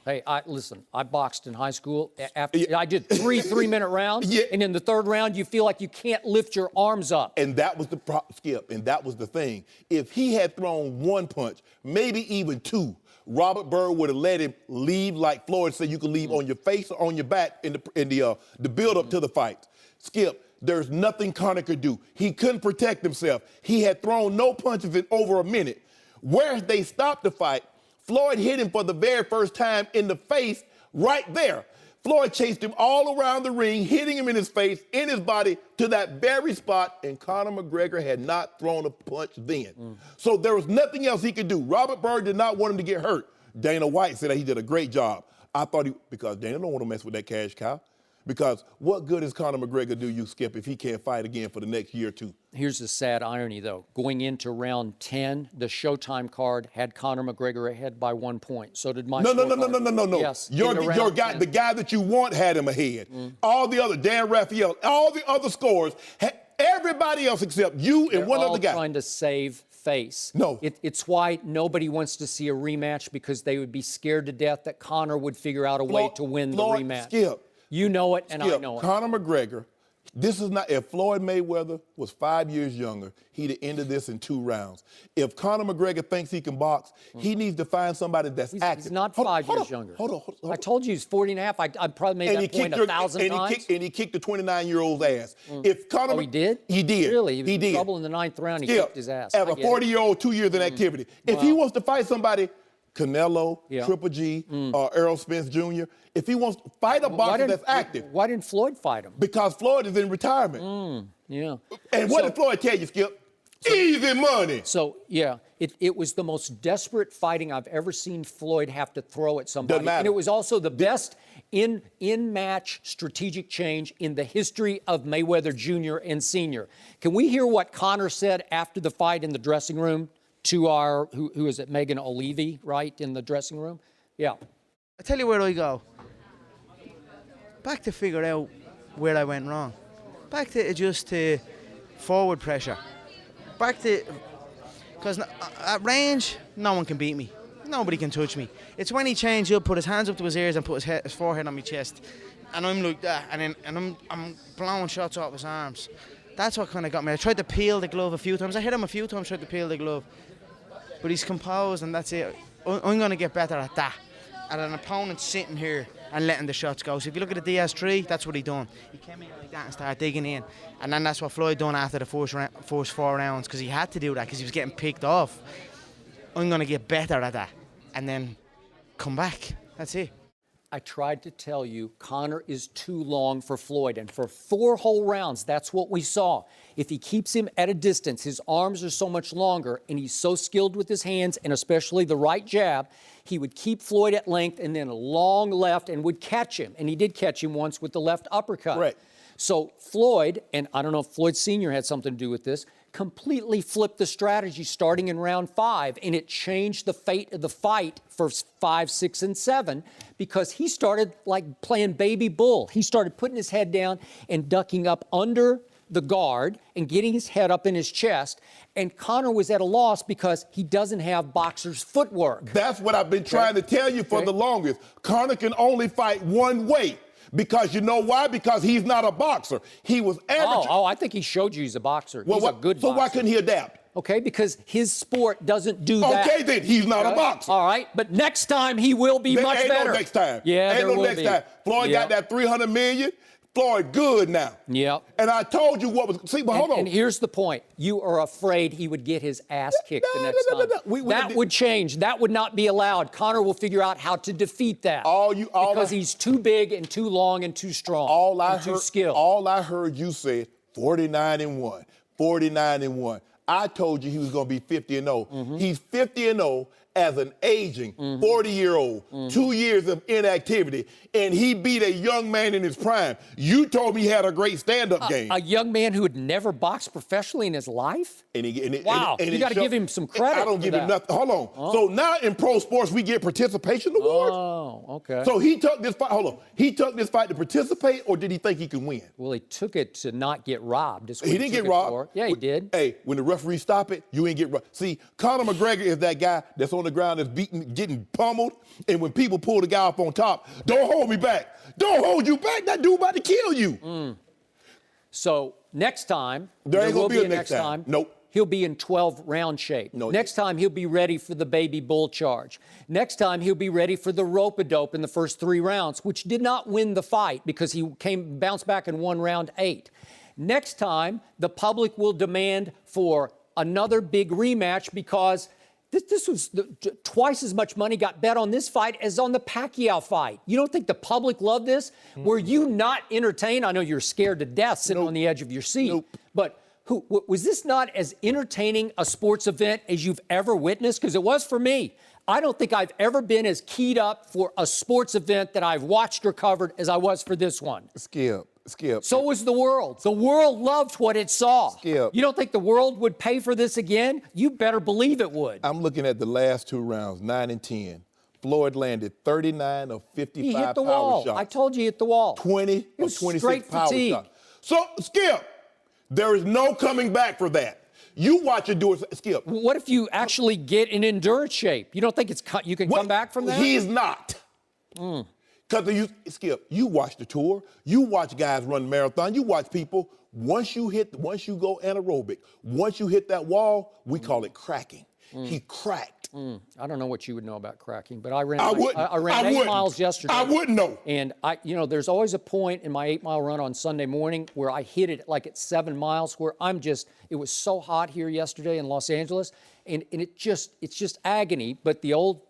Hey, listen, I boxed in high school. I did three-minute rounds, Yeah. and in the third round, you feel like you can't lift your arms up. And that was the Skip, and that was the thing. If he had thrown one punch, maybe even 2, Robert Byrd would have let him leave like Floyd said you could leave on your face or on your back in the build-up to the fight. Skip, there's nothing Conor could do. He couldn't protect himself. He had thrown no punches in over a minute. Where they stopped the fight, Floyd hit him for the very first time in the face right there. Floyd chased him all around the ring, hitting him in his face, in his body, to that very spot, and Conor McGregor had not thrown a punch then. So there was nothing else he could do. Robert Byrd did not want him to get hurt. Dana White said that he did a great job. I thought because Dana don't want to mess with that cash cow. Because what good does Conor McGregor do you, Skip, if he can't fight again for the next year or 2? Here's the sad irony, though. Going into round 10, the Showtime card had Conor McGregor ahead by 1 point. So did my No. Yes. Your guy, the guy that you want had him ahead. All the other, Dan Raphael, all the other scores, everybody else except you and one other guy. They're all trying to save face. No. It's why nobody wants to see a rematch, because they would be scared to death that Conor would figure out a way to win the rematch. Skip. You know it, and Skip, I know it. Conor McGregor, This is not, if Floyd Mayweather was 5 years younger, he'd have ended this in 2 rounds. If Conor McGregor thinks he can box, he needs to find somebody that's active. He's not 5 years younger. Hold on. I told you he's 40 and a half. I probably made that point 1,000 times. And he kicked the 29-year-old's ass. If Conor, he did? He did. Really? He was in did. trouble in the 9th round. He kicked his ass. As a 40-year-old, 2 years in activity. If he wants to fight somebody, Canelo, Triple G, or Errol Spence Jr., if he wants to fight a boxer that's active. Why didn't Floyd fight him? Because Floyd is in retirement. Yeah. And what did Floyd tell you, Skip? Easy money. So, yeah, it was the most desperate fighting I've ever seen Floyd have to throw at somebody. Doesn't matter. And it was also the best in-match strategigic change in the history of Mayweather Jr. and Sr. Can we hear what Conor said after the fight in the dressing room to our, who is it, Megan O'Leary, right, in the dressing room? Yeah. I tell you where I go. Back to figure out where I went wrong. Back to adjust to forward pressure. Back to, because at range, no one can beat me. Nobody can touch me. It's when he changed up, put his hands up to his ears and put his forehead on my chest. And I'm like that, and I'm blowing shots off his arms. That's what kind of got me. I tried to peel the glove a few times. I hit him a few times, tried to peel the glove. But he's composed, and that's it. I'm going to get better at that. At an opponent sitting here and letting the shots go. So if you look at the DS3, that's what he done. He came in like that and started digging in. And then that's what Floyd done after the first 4 rounds, because he had to do that because he was getting picked off. I'm going to get better at that and then come back. That's it. I tried to tell you, Conor is too long for Floyd, and for 4 whole rounds, that's what we saw. If he keeps him at a distance, his arms are so much longer, and he's so skilled with his hands, and especially the right jab, he would keep Floyd at length and then a long left and would catch him. And he did catch him once with the left uppercut. Right. So Floyd, and I don't know if Floyd Sr. had something to do with this, completely flipped the strategy starting in round 5, and it changed the fate of the fight for 5, 6, and 7 because he started like playing baby bull. He started putting his head down and ducking up under the guard and getting his head up in his chest, and Conor was at a loss because he doesn't have boxer's footwork. That's what I've been trying to tell you for the longest. Conor can only fight one way. Because you know why? Because he's not a boxer. He was average. Oh, I think he showed you he's a boxer. Well, he's a good boxer. So why couldn't he adapt? Okay, because his sport doesn't do that. Okay, then he's not a boxer. All right, but next time he will be much ain't better. No next time. Yeah, ain't there no will next be. time. Floyd got that $300 million. Floyd good now. Yep. And I told you what was. See, but hold on. And here's the point: you are afraid he would get his ass kicked the next time. That would change. That would not be allowed. Conor will figure out how to defeat that. Because he's too big and too long and too strong. Too skilled. All I heard you say 49-1, 49-1. I told you he was going to be 50-0. He's 50-0 as an aging 40-year-old, 2 years of inactivity, and he beat a young man in his prime. You told me he had a great stand-up game. A young man who had never boxed professionally in his life? Wow, you got to give him some credit. I don't give him nothing. Hold on. Oh. So now in pro sports, we get participation awards? Oh, okay. So he took this fight, hold on. He took this fight to participate, or did he think he could win? Well, he took it to not get robbed. He didn't get robbed. Yeah, he did. Hey, when the referee stop it, you ain't get robbed. See, Conor McGregor is that guy that's on the ground that's beaten, getting pummeled, and when people pull the guy up on top, don't hold me back. Don't hold you back. That dude about to kill you. So next time, there ain't will gonna be a next time. Nope. He'll be in 12-round shape. No, next time, he'll be ready for the baby bull charge. Next time, he'll be ready for the rope-a-dope in the first 3 rounds, which did not win the fight because he bounced back and won round 8. Next time, the public will demand for another big rematch because this was twice as much money got bet on this fight as on the Pacquiao fight. You don't think the public loved this? Were you not entertained? I know you're scared to death sitting on the edge of your seat, but was this not as entertaining a sports event as you've ever witnessed? Because it was for me. I don't think I've ever been as keyed up for a sports event that I've watched or covered as I was for this one. Skip. So was the world. The world loved what it saw. Skip. You don't think the world would pay for this again? You better believe it would. I'm looking at the last 2 rounds, 9 and 10. Floyd landed 39 of 55 He hit the power wall. shots. I told you he hit the wall. 20 of 26 power fatigue. shots. So, Skip, there is no coming back for that. You watch it do it, Skip. What if you actually get in endurance shape? You don't think you can come back from that? He's not. Because Skip, you watch the tour, you watch guys run marathon, you watch people. Once you go anaerobic, once you hit that wall, we call it cracking. He cracked. I don't know what you would know about cracking, but I ran I 8 miles yesterday. I wouldn't know. And there's always a point in my 8-mile run on Sunday morning where I hit it like at 7 miles, where it was so hot here yesterday in Los Angeles, and it's just agony. But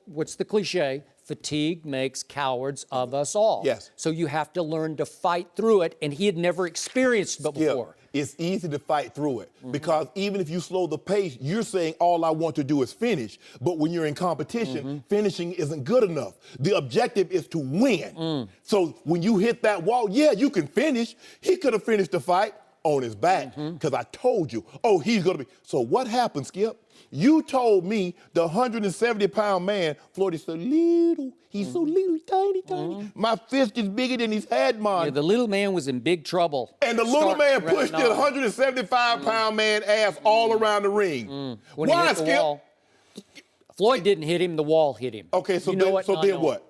what's the cliche? Fatigue makes cowards of us all. Yes. So you have to learn to fight through it, and he had never experienced it before. It's easy to fight through it because even if you slow the pace, you're saying all I want to do is finish. But when you're in competition, finishing isn't good enough. The objective is to win. So when you hit that wall, yeah, you can finish. He could have finished the fight on his back because I told you, he's going to be. So what happened, Skip? You told me the 170-pound man, Floyd, is so little. He's so little, tiny. My fist is bigger than his head, man. Yeah, the little man was in big trouble. And the little man pushed the 175-pound man ass all around the ring. When Why, he hit the Skip? wall, Floyd didn't hit him, the wall hit him. Okay, so you know then what?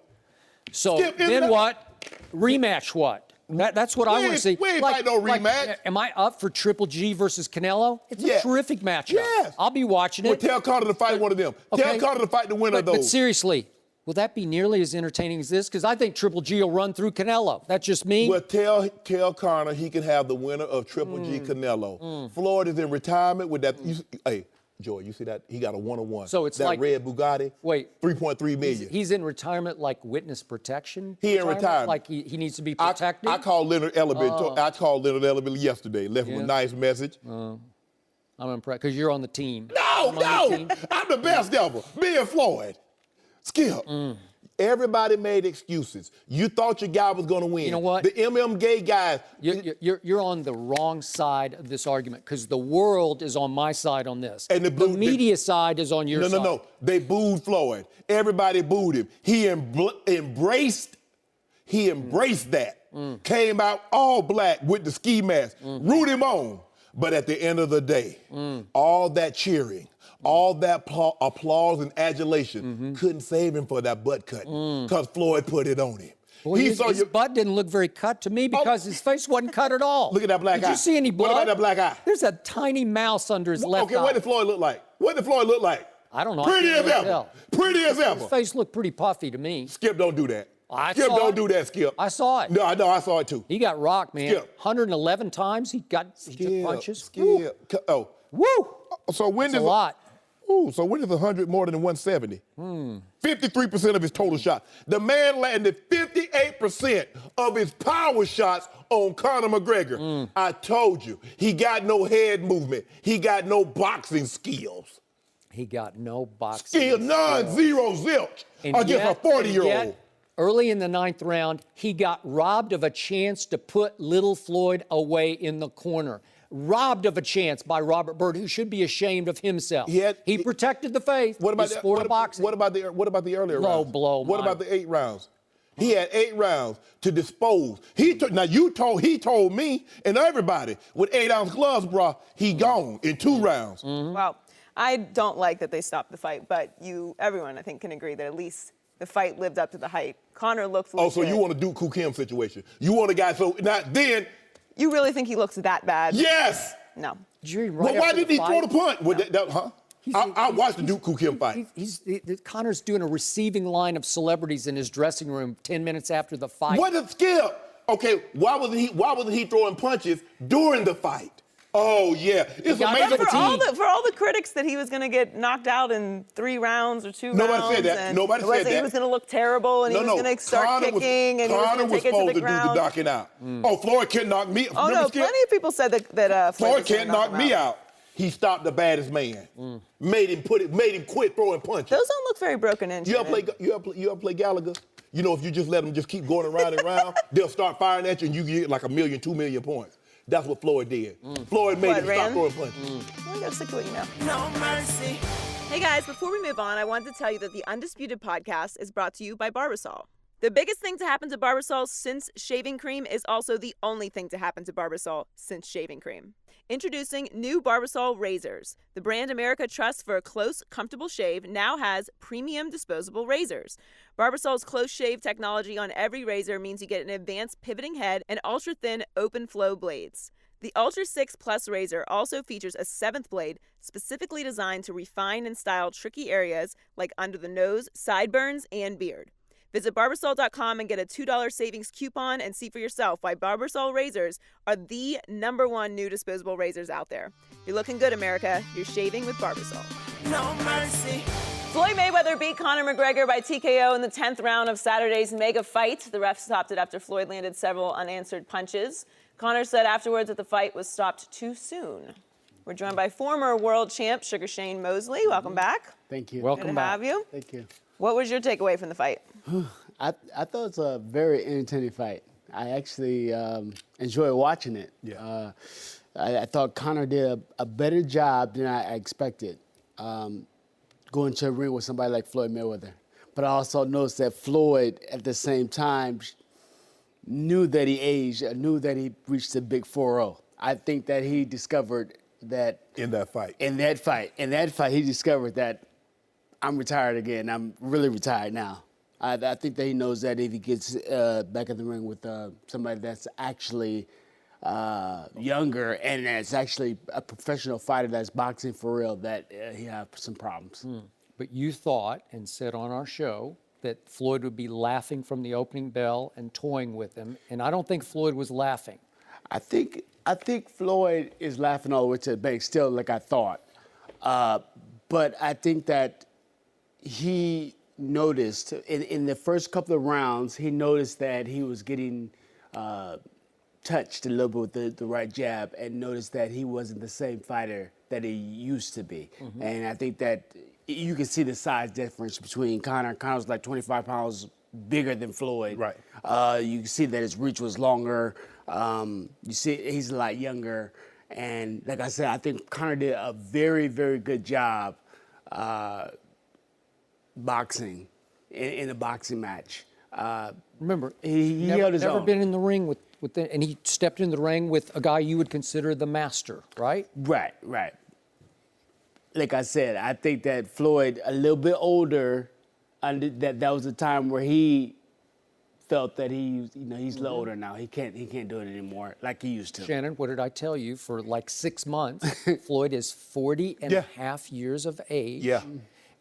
So Skip, then what? Rematch what? That's what I want to see. We ain't fight no rematch. Am I up for Triple G versus Canelo? It's a terrific matchup. Yes. I'll be watching it. Well, tell Conor to fight one of them. Okay. Tell Conor to fight the winner of those. But seriously, will that be nearly as entertaining as this? Because I think Triple G will run through Canelo. That's just me. Well, tell Conor he can have the winner of Triple G Canelo. Floyd is in retirement with that. Hey, Joy, you see that? He got a one-on-one. So it's that like red Bugatti. Wait, 3.3 million. He's in retirement like witness protection. He in retirement. Like he needs to be protected. I called Leonard Edelman. I called Leonard Edelman yesterday. Left him a nice message. I'm impressed because you're on the team. No, I'm the best ever. Me and Floyd. Skip. Everybody made excuses. You thought your guy was going to win. You know what? The gay guys. You're on the wrong side of this argument because the world is on my side on this. And the media side is on your side. No. They booed Floyd. Everybody booed him. He embraced that. Came out all black with the ski mask. Root him on. But at the end of the day, all that cheering, all that applause and adulation couldn't save him for that butt cut because Floyd put it on him. Well, his butt didn't look very cut to me because his face wasn't cut at all. Look at that black eye. Did you see any blood? What about that black eye? There's a tiny mouse under his left eye. Okay, what did Floyd look like? I don't know. Pretty as ever. Pretty as ever. His face looked pretty puffy to me. Skip, don't do that. Skip, don't do that, Skip. I saw it. No, I know, I saw it too. He got rocked, man. Skip. 111 times he took punches. Skip. Woo. So when That's a lot. So when is 100 more than 170? 53% of his total shots. The man landed 58% of his power shots on Conor McGregor. I told you, he got no head movement. He got no boxing skills. He got no boxing skills. None, zero, zilch against a 40-year-old. Early in the 9th round, he got robbed of a chance to put little Floyd away in the corner. Robbed of a chance by Robert Byrd, who should be ashamed of himself. He protected the faith. What about the sport of boxing? What about the earlier Low rounds? blow. What about the 8 rounds? He had 8 rounds to dispose. He told me and everybody with 8-ounce gloves, bro, he gone in 2 rounds. Well, I don't like that they stopped the fight, but everyone I think can agree that at least the fight lived up to the hype. Conor looked legit. Oh, so you want a Duke Kukim situation? You want a guy then? You really think he looks that bad? Yes. No. Well, why didn't he throw the punch? I watched the Duke Kukim fight. Conor's doing a receiving line of celebrities in his dressing room 10 minutes after the fight. What a Skip. Okay, why wasn't he throwing punches during the fight? Oh, yeah. It's amazing. For all the critics that he was going to get knocked out in 3 rounds or 2 rounds. Nobody said that. Nobody said that. He was going to look terrible and he was going to start kicking and he was going to take it to the ground. Conor was supposed to do the knocking out. Oh, Floyd can't knock me out. Oh, no, plenty of people said that Floyd can't knock me out. He stopped the baddest man. Made him quit throwing punches. Those don't look very broken in. You ever play Gallagher? You know, if you just let them just keep going around and around, they'll start firing at you and you get like 1 million, 2 million points. That's what Floyd did. Floyd made him stop throwing punches. I gotta stick to what you know. No mercy. Hey guys, before we move on, I wanted to tell you that the Undisputed podcast is brought to you by Barbasol. The biggest thing to happen to Barbasol since shaving cream is also the only thing to happen to Barbasol since shaving cream. Introducing new Barbasol Razors. The brand America trusts for a close, comfortable shave now has premium disposable razors. Barbasol's close shave technology on every razor means you get an advanced pivoting head and ultra-thin open flow blades. The Ultra 6 Plus razor also features a 7th blade specifically designed to refine and style tricky areas like under the nose, sideburns, and beard. Visit Barbasol.com and get a $2 savings coupon and see for yourself why Barbasol Razors are the #1 new disposable razors out there. You're looking good, America. You're shaving with Barbasol. No mercy. Floyd Mayweather beat Conor McGregor by TKO in the 10th round of Saturday's mega fight. The ref stopped it after Floyd landed several unanswered punches. Conor said afterwards that the fight was stopped too soon. We're joined by former world champ Sugar Shane Mosley. Welcome back. Thank you. Welcome Good to back. have you. Thank you. What was your takeaway from the fight? I thought it was a very entertaining fight. I actually enjoyed watching it. Yeah. I thought Conor did a better job than I expected going to a ring with somebody like Floyd Mayweather. But I also noticed that Floyd, at the same time, knew that he aged, knew that he reached the big 4-0. I think that he discovered that In that fight. in that fight, he discovered that I'm retired again. I'm really retired now. I think that he knows that if he gets back in the ring with somebody that's actually younger and that's actually a professional fighter that's boxing for real, that he have some problems. But you thought and said on our show that Floyd would be laughing from the opening bell and toying with him, and I don't think Floyd was laughing. I think Floyd is laughing all the way to the bank still, like I thought. But I think that he noticed in the first couple of rounds, he noticed that he was getting touched a little bit with the right jab, and noticed that he wasn't the same fighter that he used to be. And I think that you can see the size difference between Conor. Conor's like 25 pounds bigger than Floyd. Right. You can see that his reach was longer. You see he's a lot younger. And like I said, I think Conor did a very, very good job boxing in a boxing match. Remember, He held his never own. been in the ring and he stepped in the ring with a guy you would consider the master, right? Right. Like I said, I think that Floyd, a little bit older, that was a time where he felt that he's a little older now. He can't do it anymore like he used to. Shannon, what did I tell you? For like 6 months, Floyd is 40 and a half years of age. Yeah.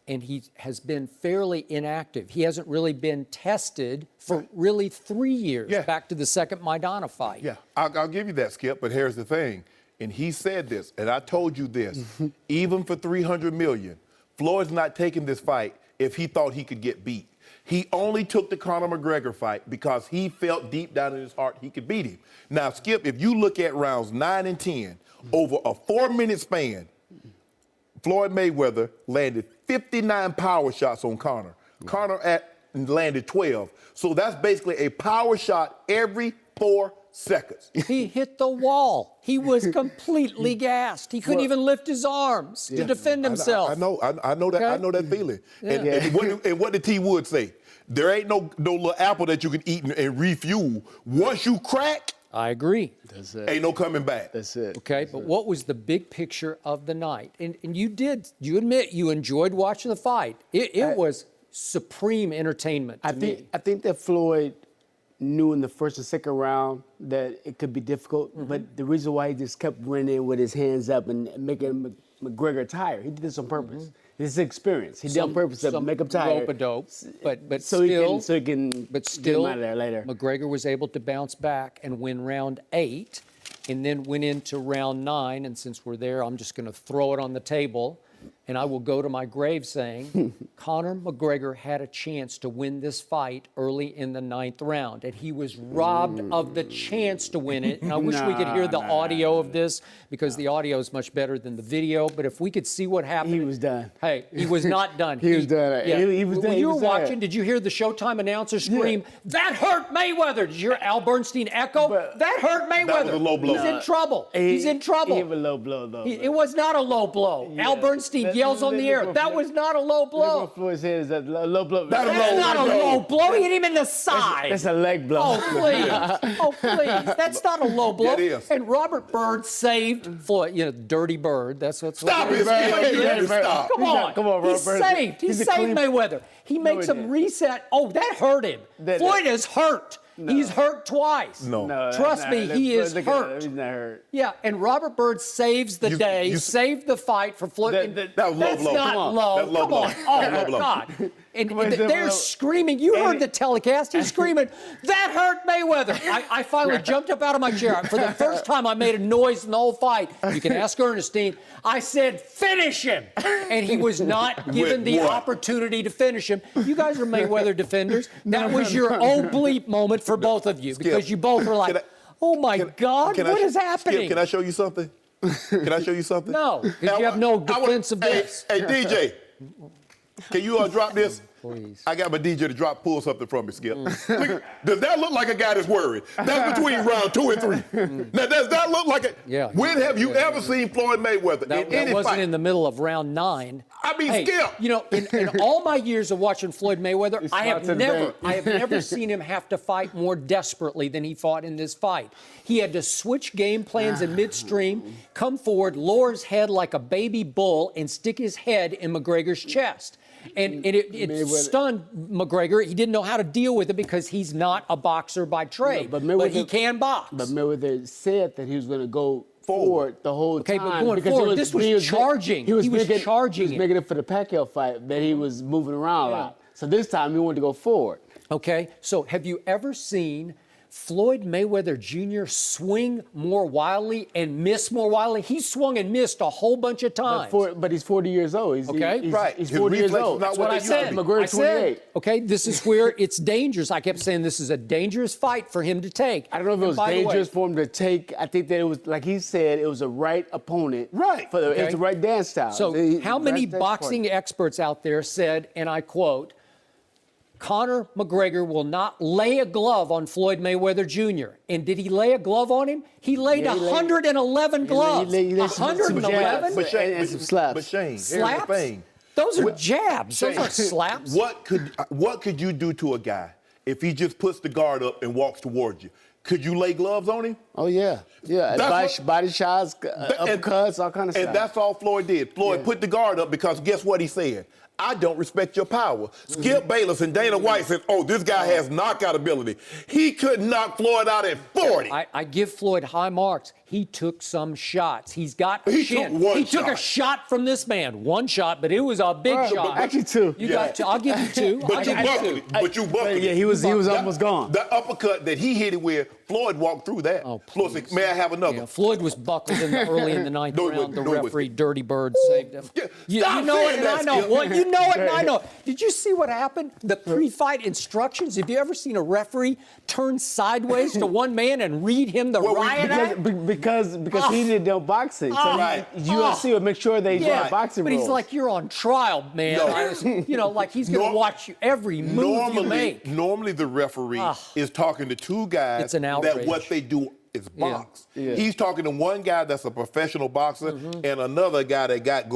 And he has been fairly inactive. He hasn't really been tested for really 3 years, back to the second Maidana fight. Yeah, I'll give you that, Skip, but here's the thing. And he said this, and I told you this, even for $300 million, Floyd's not taking this fight if he thought he could get beat. He only took the Conor McGregor fight because he felt deep down in his heart he could beat him. Now, Skip, if you look at rounds 9 and 10, over a 4-minute span, Floyd Mayweather landed 59 power shots on Conor. Conor landed 12. So that's basically a power shot every 4 seconds. He hit the wall. He was completely gassed. He couldn't even lift his arms to defend himself. I know that. Okay? I know that feeling. Yeah. And what did T. Wood say? There ain't no little apple that you can eat and refuel. Once you crack, I agree. That's it. ain't no coming back. That's it. Okay, but what was the big picture of the night? And you admit you enjoyed watching the fight. It was supreme entertainment to me. I think that Floyd knew in the first and second round that it could be difficult, but the reason why he just kept winning with his hands up and making McGregor tired, he did this on purpose. This is experience. He did on purpose to make him tired. Rope-a-dope, but so still, he can but get him still, out of there later. McGregor was able to bounce back and win round 8, and then went into round 9. And since we're there, I'm just going to throw it on the table, and I will go to my grave saying, Conor McGregor had a chance to win this fight early in the 9th round, and he was robbed of the chance to win it. And I wish we could hear the audio of this, because the audio is much better than the video. But if we could see what happened. He was done. Hey, he was not done. He was done. Yeah. He was done. When He you were was there. watching, did you hear the Showtime announcer scream, "That hurt Mayweather"? Did you hear Al Bernstein echo? That hurt Mayweather. That was a low blow. He's in trouble. He's in trouble. He gave a low blow, though. It was not a low blow. Yeah. Al Bernstein Ernestine yells on the air, that was not a low blow. Floyd's head is a low blow. That's not a low blow. He hit him in the side. That's a leg blow. Oh, please. Oh, please. That's not a low blow. It is. And Robert Byrd saved Floyd. Dirty Bird. That's what's Stop it. Stop. Come on. Come on, He's Robert. saved. He saved Mayweather. He makes him reset. Oh, that hurt him. Floyd is hurt. No. He's hurt twice. No. Trust me, he is hurt. He's not hurt. Yeah, and Robert Byrd saves the day, saved the fight for Floyd. That was low That's blow. not low. That's low Come blow. on. Oh, That's low blow. God. And they're screaming. You heard the telecast. He's screaming, that hurt Mayweather. I finally jumped up out of my chair. For the first time, I made a noise in the whole fight. You can ask Ernestine. I said, finish him. And he was not given the opportunity to finish him. You guys are Mayweather defenders. That was your oh bleep moment for both of you because you both were like, oh, my God, what is happening? Skip, can I show you something? Can I show you something? No, because you have no defense of this. Hey, DJ, can you drop this? Please. I got my DJ to pull something from me, Skip. Look, does that look like a guy that's worried? That's between round 2 and 3. Now, does that look like it? Yeah. When have you ever seen Floyd Mayweather in any That wasn't fight? in the middle of round 9. I mean, Skip. In all my years of watching Floyd Mayweather, I have never seen him have to fight more desperately than he fought in this fight. He had to switch game plans in midstream, come forward, lower his head like a baby bull, and stick his head in McGregor's chest. And it stunned McGregor. He didn't know how to deal with it because he's not a boxer by trade, but he can box. But Mayweather said that he was going to go forward the whole time. Okay, but going forward, this was charging. He was charging. He was making it for the Pacquiao fight, that he was moving around a lot. So this time he wanted to go forward. Okay, so have you ever seen Floyd Mayweather Jr. swing more wildly and miss more wildly? He swung and missed a whole bunch of times. But he's 40 years old. He's 40 years old. That's what I said. McGregor's 28. Okay, this is where it's dangerous. I kept saying this is a dangerous fight for him to take. I don't know if it was dangerous for him to take. I think that it was, like he said, it was a right opponent. Right. It's a right dance style. So how many boxing experts out there said, and I quote, Conor McGregor will not lay a glove on Floyd Mayweather Jr. And did he lay a glove on him? He laid 111 gloves. 111? And some slaps. But Shane, Slaps? here's the thing. Those are jabs. Shane, Those aren't slaps. What could you do to a guy if he just puts the guard up and walks towards you? Could you lay gloves on him? Oh, yeah. Yeah, body shots, uppercuts, all kind of stuff. And that's all Floyd did. Floyd put the guard up because guess what he said? I don't respect your power. Skip Bayless and Dana White said, oh, this guy has knockout ability. He could knock Floyd out at 40. I give Floyd high marks. He took some shots. He's got a shin. Took he took a shot from this man. One shot, but it was a big shot. Actually, 2. You got 2. I'll give you 2. But you buckled it. Yeah, he was almost gone. The uppercut that he hit it with, Floyd walked through that. Oh, Floyd, may I have another? Yeah, Floyd was buckled early in the 9th round. The referee, Dirty Bird, saved him. Yeah, You know it, and I know. Well, you know it, and I know. Did you see what happened? The pre-fight instructions. Have you ever seen a referee turn sideways to one man and read him the riot act? Because he didn't know boxing. So UFC would make sure they had boxing rules. But he's like, you're on trial, man. Like he's going to watch every move you make. Normally the referee is talking to 2 guys It's an outrage. that what they do is box. Yeah. He's talking to one guy that's a professional boxer and another guy that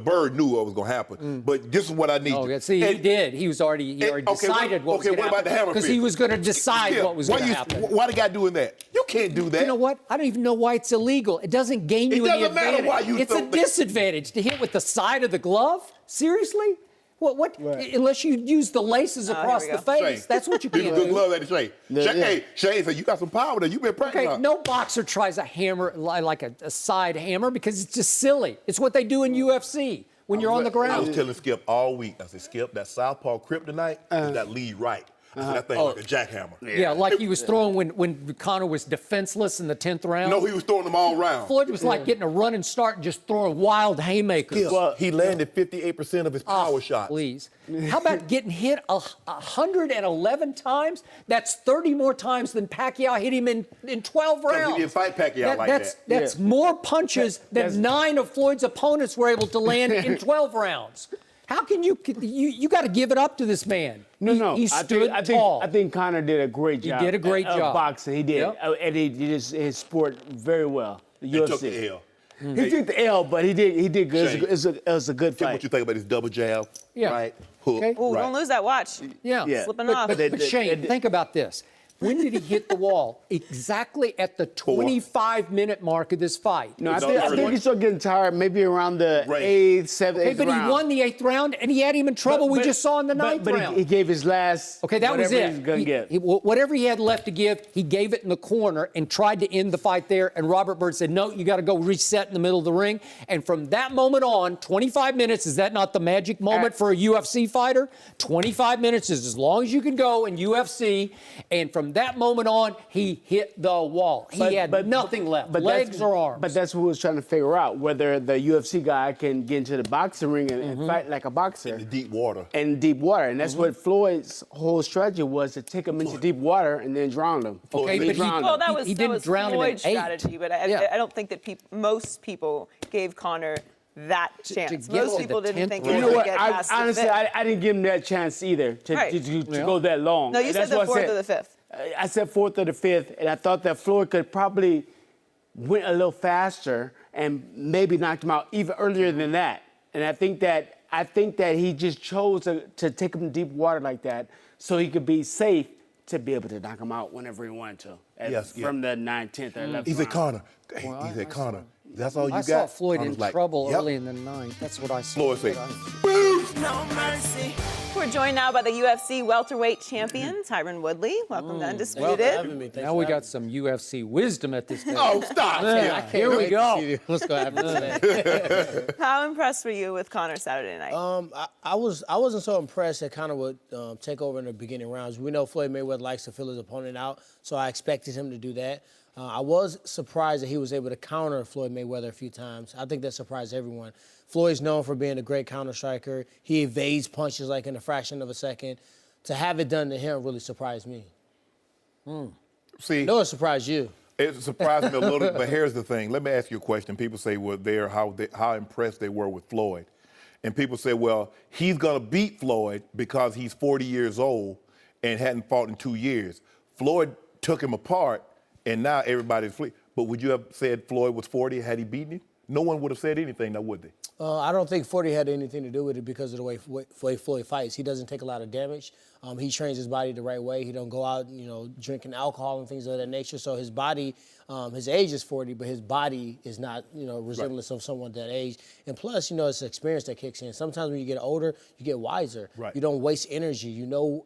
Bird knew what was going to happen. But this is what I need. He did. He already decided what was going to happen. What about the hammer because he was going to decide what was going to happen. Why the guy doing that? You can't do that. You know what? I don't even know why it's illegal. It doesn't gain you any advantage. It doesn't matter why you It's a disadvantage to hit with the side of the glove? Seriously? What? Right. Unless you use the laces across the face. Shane. That's what you can do. Good glove at Shane. Hey, Shane said, you got some power there. You've been practicing. Okay, no boxer tries a hammer like a side hammer because it's just silly. It's what they do in UFC when you're on the ground. I was telling Skip all week. I said, Skip, that southpaw kryptonite is that lead right. I said, that thing like a jackhammer. Yeah, like he was throwing when Conor was defenseless in the 10th round. No, he was throwing them all around. Floyd was like getting a running start and just throwing wild haymakers. Well, he landed 58% of his power shots. Please. How about getting hit 111 times? That's 30 more times than Pacquiao hit him in 12 rounds. He didn't fight Pacquiao like that. That's more punches than 9 of Floyd's opponents were able to land in 12ve rounds. How can you got to give it up to this man. No. He stood tall. I think Conor did a great job. He did a great job. Boxing, he did. Yep. And he did his sport very well. The UFC. Took the L. He took the L, but he did good. It was a good Tell me fight. what you think about his double jab. Yeah. Right. Hook. Okay. Ooh, Right. don't lose that watch. Yeah. Slipping off. But Shane, think about this. When did he hit the wall? Exactly at the 25-minute mark of this fight. No, I think he started getting tired maybe around the 8th, 7th, 8th But round. he won the 8th round, and he had him in trouble. We just saw in the 9th round. He gave his last. Okay, that was whatever it. He was gonna give. Whatever he had left to give, he gave it in the corner and tried to end the fight there. And Robert Byrd said, no, you got to go reset in the middle of the ring. And from that moment on, 25 minutes, is that not the magic moment for a UFC fighter? 25 minutes is as long as you can go in UFC. And from that moment on, he hit the wall. He had nothing left, legs or arms. But that's what we was trying to figure out, whether the UFC guy can get into the boxing ring and fight like a boxer. In the deep water. And deep water. And that's what Floyd's whole strategy was, to take him into deep water and then drown him. Okay, but he didn't drown him in 8. Floyd's strategy, but I don't think that most people gave Conor that chance. Most people didn't think he was going to get past the honestly, fifth. I didn't give him that chance either to go that long. No, you said the 4th or the 5th. I said 4th or the 5th, and I thought that Floyd could probably went a little faster and maybe knocked him out even earlier than that. And I think that he just chose to take him in deep water like that so he could be safe to be able to knock him out whenever he wanted to. From the 9th, 10th, or 11th He said, round. Conor. He said, Conor. That's all you got? I saw Floyd Conor's in like, trouble yep. early in the 9th. That's what I saw. Floyd said, No mercy. We're joined now by the UFC welterweight champion, Tyron Woodley. Welcome to Undisputed. Now we got some UFC wisdom at this stage. oh, stop. Here we go. What's going to happen today? How impressed were you with Conor Saturday night? I wasn't so impressed that Conor would take over in the beginning rounds. We know Floyd Mayweather likes to fill his opponent out, so I expected him to do that. I was surprised that he was able to counter Floyd Mayweather a few times. I think that surprised everyone. Floyd's known for being a great counter striker. He evades punches like in a fraction of a second. To have it done to him really surprised me. See, No, it surprised you. it surprised me a little bit, but here's the thing. Let me ask you a question. People say, well, how impressed they were with Floyd. And people say, well, he's going to beat Floyd because he's 40 years old and hadn't fought in 2 years. Floyd took him apart, and now everybody's fleeing. But would you have said Floyd was 40 had he beaten him? No one would have said anything, now would they? I don't think 40 had anything to do with it because of the way Floyd fights. He doesn't take a lot of damage. He trains his body the right way. He don't go out, drinking alcohol and things of that nature. So his body, his age is 40, but his body is not, resemblance of someone that age. And plus, it's experience that kicks in. Sometimes when you get older, you get wiser. Right. You don't waste energy. He know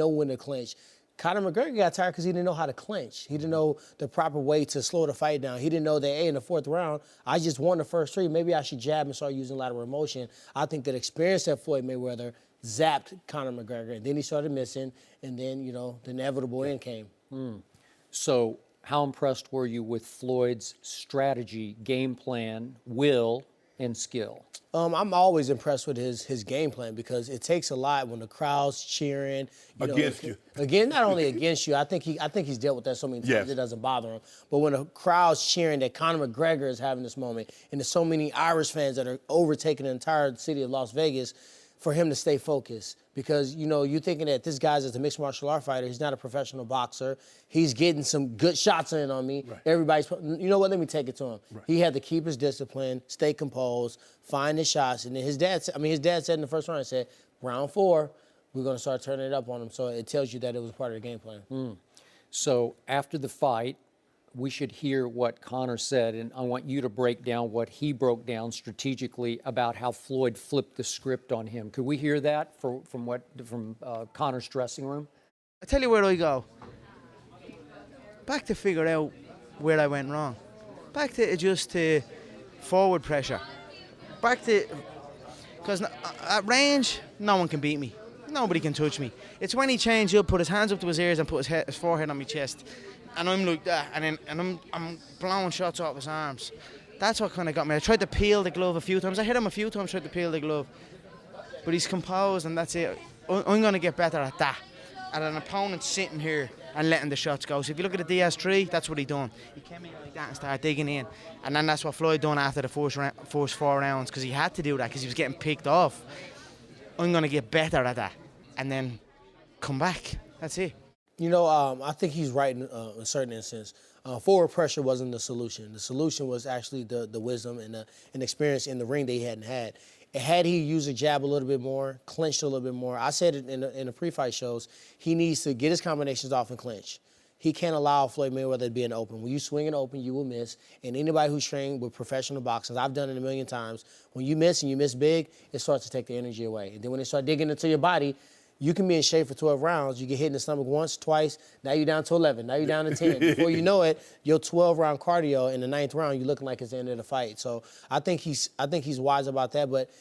when to clinch. Conor McGregor got tired because he didn't know how to clinch. He didn't know the proper way to slow the fight down. He didn't know that, in the 4th round, I just won the first 3. Maybe I should jab and start using lateral motion. I think that experience that Floyd Mayweather zapped Conor McGregor. And then he started missing, and then, the inevitable end came. So how impressed were you with Floyd's strategy, game plan, will, and skill? I'm always impressed with his game plan because it takes a lot when the crowd's cheering. Against you. Again, not only against you. I think he's dealt with that so many times it doesn't bother him. But when the crowd's cheering that Conor McGregor is having this moment, and there's so many Irish fans that are overtaking the entire city of Las Vegas, for him to stay focused. Because, you're thinking that this guy's just a mixed martial art fighter. He's not a professional boxer. He's getting some good shots in on me. Right. Everybody's, let me take it to him. Right. He had to keep his discipline, stay composed, find his shots. And then his dad said in the first round, he said, round 4, we're going to start turning it up on him. So it tells you that it was part of the game plan. So after the fight, we should hear what Conor said, and I want you to break down what he broke down strategically about how Floyd flipped the script on him. Could we hear that from Conor's dressing room? I tell you where I go. Back to figure out where I went wrong. Back to adjust to forward pressure. Back to, because at range, no one can beat me. Nobody can touch me. It's when he changed up, put his hands up to his ears and put his forehead on my chest. And I'm like that, and I'm blowing shots off his arms. That's what kind of got me. I tried to peel the glove a few times. I hit him a few times, tried to peel the glove. But he's composed, and that's it. I'm going to get better at that. At an opponent sitting here and letting the shots go. So if you look at the Diaz 3, that's what he done. He came in like that and started digging in. And then that's what Floyd done after the first 4 rounds, because he had to do that because he was getting picked off. I'm going to get better at that and then come back. That's it. I think he's right in a certain instance. Forward pressure wasn't the solution. The solution was actually the wisdom and the experience in the ring that he hadn't had. Had he used a jab a little bit more, clinched a little bit more, I said it in the pre-fight shows, he needs to get his combinations off and clinch. He can't allow Floyd Mayweather to be in open. When you swing in open, you will miss. And anybody who's trained with professional boxing, I've done it a million times, when you miss and you miss big, it starts to take the energy away. And then when they start digging into your body, you can be in shape for 12 rounds. You get hit in the stomach once, twice. Now you're down to 11. Now you're down to 10. Before you know it, your 12-round cardio in the 9th round, you're looking like it's the end of the fight. So I think he's wise about that. But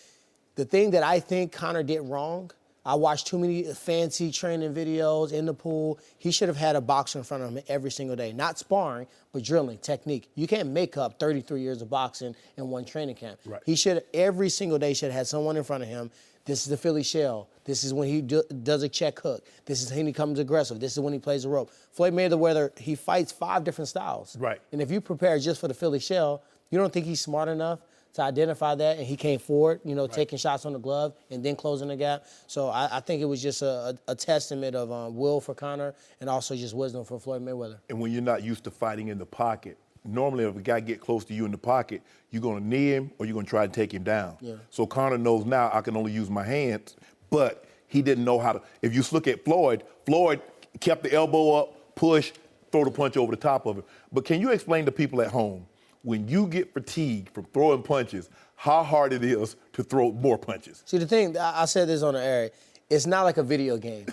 the thing that I think Conor did wrong, I watched too many fancy training videos in the pool. He should have had a boxer in front of him every single day. Not sparring, but drilling, technique. You can't make up 33 years of boxing in one training camp. Right. He should, every single day, should have had someone in front of him. This is the Philly shell. This is when he does a check hook. This is when he comes aggressive. This is when he plays the rope. Floyd Mayweather, he fights 5 different styles. Right. And if you prepare just for the Philly shell, you don't think he's smart enough to identify that, and he came forward, taking shots on the glove and then closing the gap. So I think it was just a testament of will for Conor and also just wisdom for Floyd Mayweather. And when you're not used to fighting in the pocket, normally if a guy get close to you in the pocket, you're going to knee him or you're going to try to take him down. Yeah. So Conor knows now I can only use my hands, but he didn't know how to. If you look at Floyd kept the elbow up, push, throw the punch over the top of it. But can you explain to people at home, when you get fatigued from throwing punches, how hard it is to throw more punches? See, the thing, I said this on the air, it's not like a video game.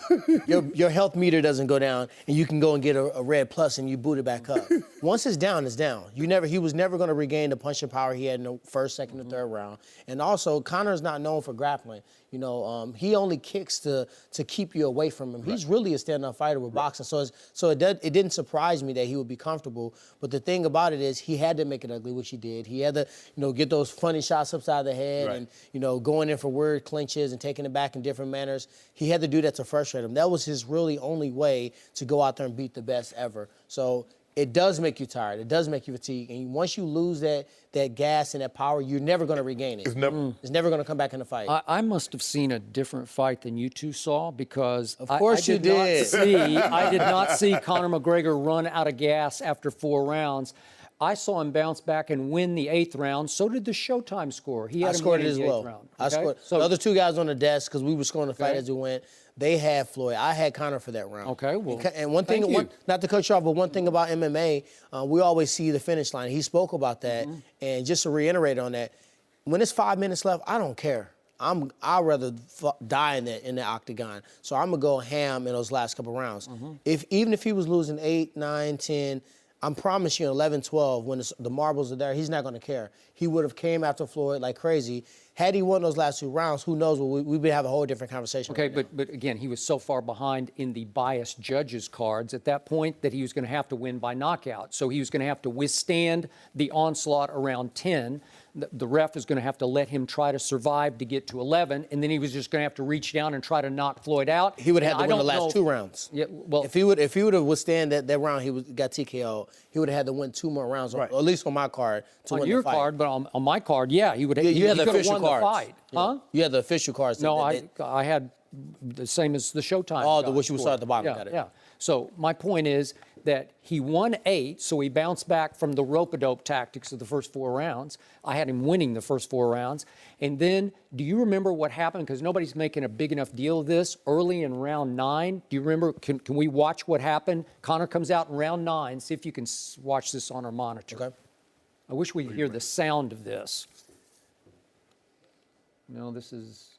Your health meter doesn't go down and you can go and get a red plus and you boot it back up. Once it's down, it's down. He was never going to regain the punching power he had in the first, second, and third round. And also, Conor's not known for grappling. He only kicks to keep you away from him. Right. He's really a stand-up fighter with boxing. So it didn't surprise me that he would be comfortable. But the thing about it is he had to make it ugly, which he did. He had to, get those funny shots upside the head and, going in for weird clinches and taking it back in different manners. He had to do that to frustrate him. That was his really only way to go out there and beat the best ever. So it does make you tired. It does make you fatigued. And once you lose that gas and that power, you're never going to regain it. It's never going to come back in the fight. I must have seen a different fight than you two saw, because of course I did not see Conor McGregor run out of gas after 4 rounds. I saw him bounce back and win the 8th round. So did the Showtime score. I scored it as well. Round, okay? I scored. So the other 2 guys on the desk, because we were scoring the fight as we went, they had Floyd. I had Conor for that round. Okay, well, and one thing, not to cut you off, but one thing about MMA, we always see the finish line. He spoke about that, and just to reiterate on that, when it's 5 minutes left, I don't care. I'd rather die in the octagon. So I'm gonna go ham in those last couple rounds. Even if he was losing 8, 9, 10. I promise you, 11, 12, when the marbles are there, he's not going to care. He would have came after Floyd like crazy. Had he won those last 2 rounds, who knows? We would have a whole different conversation. Okay, right but again, he was so far behind in the biased judges' cards at that point that he was going to have to win by knockout. So he was going to have to withstand the onslaught around 10. The ref is going to have to let him try to survive to get to 11, and then he was just going to have to reach down and try to knock Floyd out. He would have to win the last 2 rounds. Yeah, well, if he would have withstand that round, got TKO. He would have had to win 2 more rounds, or at least on my card, to win the fight. On your card, but on my card, yeah, he would. You had the official cards. The fight. Huh? You had the official cards. No, I had the same as the Showtime. Oh, which you saw at the bottom. Yeah, got it. yeah. So my point is that he won 8, so he bounced back from the rope-a-dope tactics of the first 4 rounds. I had him winning the first 4 rounds. And then, do you remember what happened? Because nobody's making a big enough deal of this. Early in round 9, do you remember? Can we watch what happened? Conor comes out in round 9. See if you can watch this on our monitor. Okay. I wish we could hear the sound of this. No, this is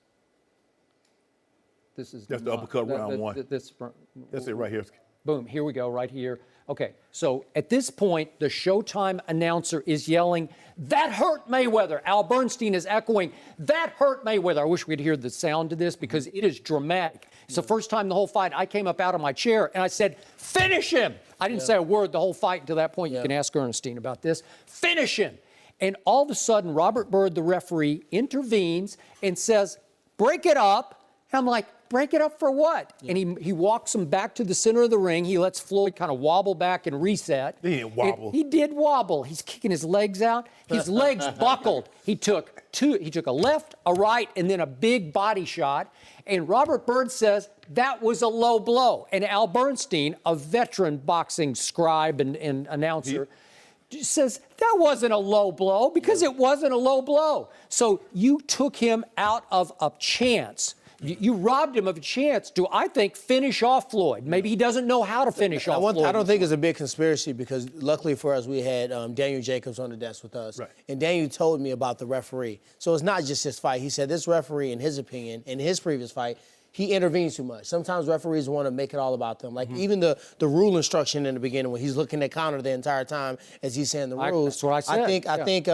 that's the uppercut round 1. That's it right here. Boom, here we go, right here. Okay, so at this point, the Showtime announcer is yelling, "That hurt Mayweather." Al Bernstein is echoing, "That hurt Mayweather." I wish we'd hear the sound of this because it is dramatic. It's the first time the whole fight I came up out of my chair and I said, "Finish him." I didn't say a word the whole fight until that point. You can ask Ernestine about this. Finish him. And all of a sudden, Robert Byrd, the referee, intervenes and says, "Break it up." And I'm like, break it up for what? And he walks him back to the center of the ring. He lets Floyd kind of wobble back and reset. He didn't wobble. He did wobble. He's kicking his legs out. His legs buckled. He took a left, a right, and then a big body shot. And Robert Byrd says that was a low blow. And Al Bernstein, a veteran boxing scribe and announcer, says that wasn't a low blow because it wasn't a low blow. So you took him out of a chance. You robbed him of a chance to, I think, finish off Floyd. Maybe he doesn't know how to finish off Floyd. I don't think it's a big conspiracy because luckily for us, we had Daniel Jacobs on the desk with us. Right. And Daniel told me about the referee. So it's not just his fight. He said this referee, in his opinion, in his previous fight, he intervenes too much. Sometimes referees want to make it all about them. Like even the rule instruction in the beginning when he's looking at Conor the entire time as he's saying the rules. That's what I said. I think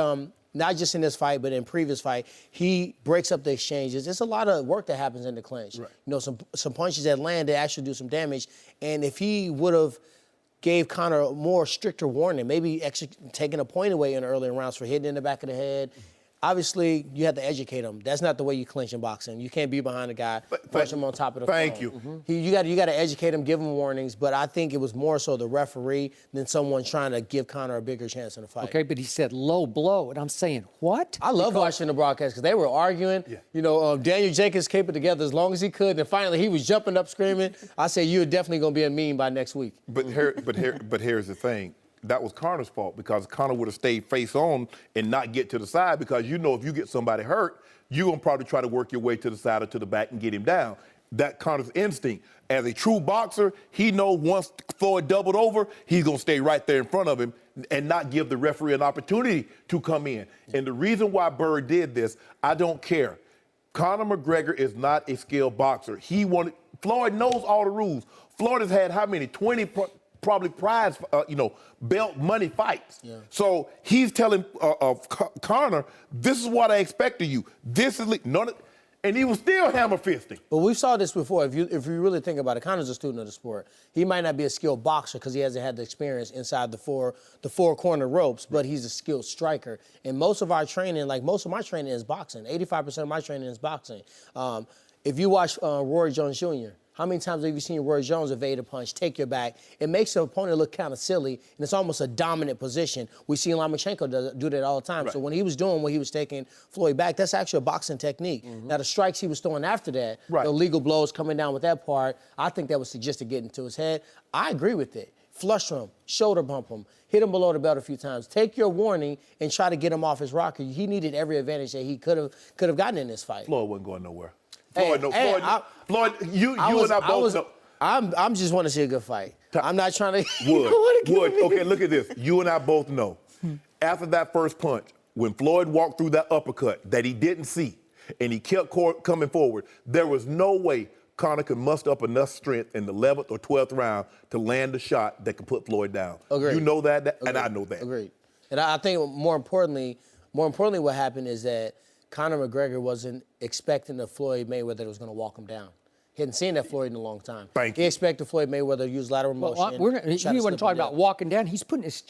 not just in this fight, but in previous fight, he breaks up the exchanges. There's a lot of work that happens in the clinch. Right. You know, some punches that land that actually do some damage. And if he would have gave Conor a more stricter warning, maybe actually taking a point away in the earlier rounds for hitting in the back of the head. Obviously, you have to educate him. That's not the way you clinch in boxing. You can't be behind a guy, punch him on top of the Thank phone. you. You got to educate him, give him warnings. But I think it was more so the referee than someone trying to give Conor a bigger chance in the fight. Okay, but he said low blow, and I'm saying, what? I love watching the broadcast because they were arguing. Yeah. You know, Daniel Jacobs kept it together as long as he could, and finally he was jumping up screaming. I said, you're definitely going to be a meme by next week. But here's the thing. That was Conor's fault because Conor would have stayed face on and not get to the side because you know if you get somebody hurt, you're going to probably try to work your way to the side or to the back and get him down. That Conor's instinct. As a true boxer, he knows once Floyd doubled over, he's going to stay right there in front of him and not give the referee an opportunity to come in. And the reason why Byrd did this, I don't care. Conor McGregor is not a skilled boxer. Floyd knows all the rules. Floyd has had how many? 20 probably prize, belt money fights. Yeah. So he's telling Conor, this is what I expect of you. This is and he was still hammer fisting. But we saw this before. If you really think about it, Conor's a student of the sport. He might not be a skilled boxer because he hasn't had the experience inside the four corner ropes, but he's a skilled striker. And most of our training, like most of my training is boxing. 85% of my training is boxing. If you watch Roy Jones Jr., how many times have you seen Roy Jones evade a punch, take your back? It makes the opponent look kind of silly, and it's almost a dominant position. We see Lomachenko do that all the time. Right. So when he was doing what he was taking Floyd back, that's actually a boxing technique. Now, the strikes he was throwing after that, the illegal blows coming down with that part, I think that was just to get into his head. I agree with it. Flush him, shoulder bump him, hit him below the belt a few times. Take your warning and try to get him off his rocker. He needed every advantage that he could have gotten in this fight. Floyd wasn't going nowhere. Floyd, you and I both know. I'm just want to see a good fight. I'm not trying to. Wood. Okay, look at this. You and I both know. After that first punch, when Floyd walked through that uppercut that he didn't see, and he kept coming forward, there was no way Conor could muster up enough strength in the 11th or 12th round to land a shot that could put Floyd down. Agreed. You know that, and I know that. Agreed. And I think more importantly, what happened is that Conor McGregor wasn't expecting that Floyd Mayweather was going to walk him down. He hadn't seen that Floyd in a long time. He expected Floyd Mayweather to use lateral motion. You weren't talking about walking down. He's putting his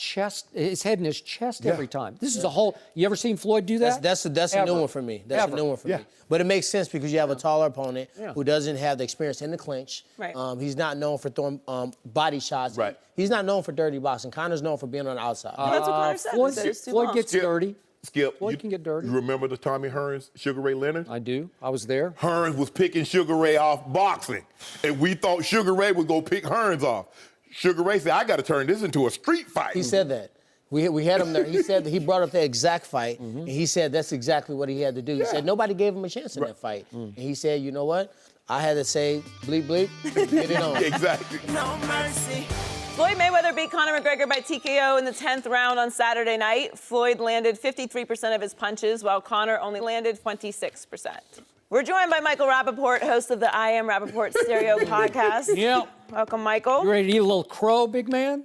head in his chest every time. This is a whole. You ever seen Floyd do that? That's a new one for me. That's a new one for me. But it makes sense because you have a taller opponent who doesn't have the experience in the clinch. Right. He's not known for throwing body shots. Right. He's not known for dirty boxing. Conor's known for being on the outside. That's what Conor said. Floyd gets dirty. Skip, Floyd can get dirty. You remember the Tommy Hearns, Sugar Ray Leonard? I do. I was there. Hearns was picking Sugar Ray off boxing, and we thought Sugar Ray was going to pick Hearns off. Sugar Ray said, I got to turn this into a street fight. He said that. We had him there. He said that he brought up the exact fight, and he said that's exactly what he had to do. He said nobody gave him a chance in that fight. And he said, you know what? I had to say bleep, bleep, get it on. Exactly. No mercy. Floyd Mayweather beat Conor McGregor by TKO in the 10th round on Saturday night. Floyd landed 53% of his punches, while Conor only landed 26%. We're joined by Michael Rapaport, host of the I Am Rapaport Stereo podcast. Yep. Welcome, Michael. You ready to eat a little crow, big man?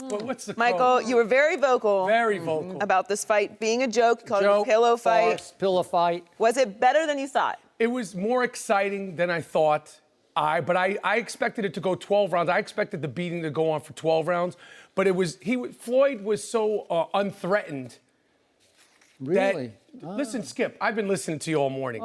Well, what's the Michael, you were very vocal. Very vocal. About this fight being a joke. You called it a pillow fight. Farce, pillow fight. Was it better than you thought? It was more exciting than I thought. But I expected it to go 12 rounds. I expected the beating to go on for 12 rounds. But Floyd was so unthreatened Really? Listen, Skip, I've been listening to you all morning.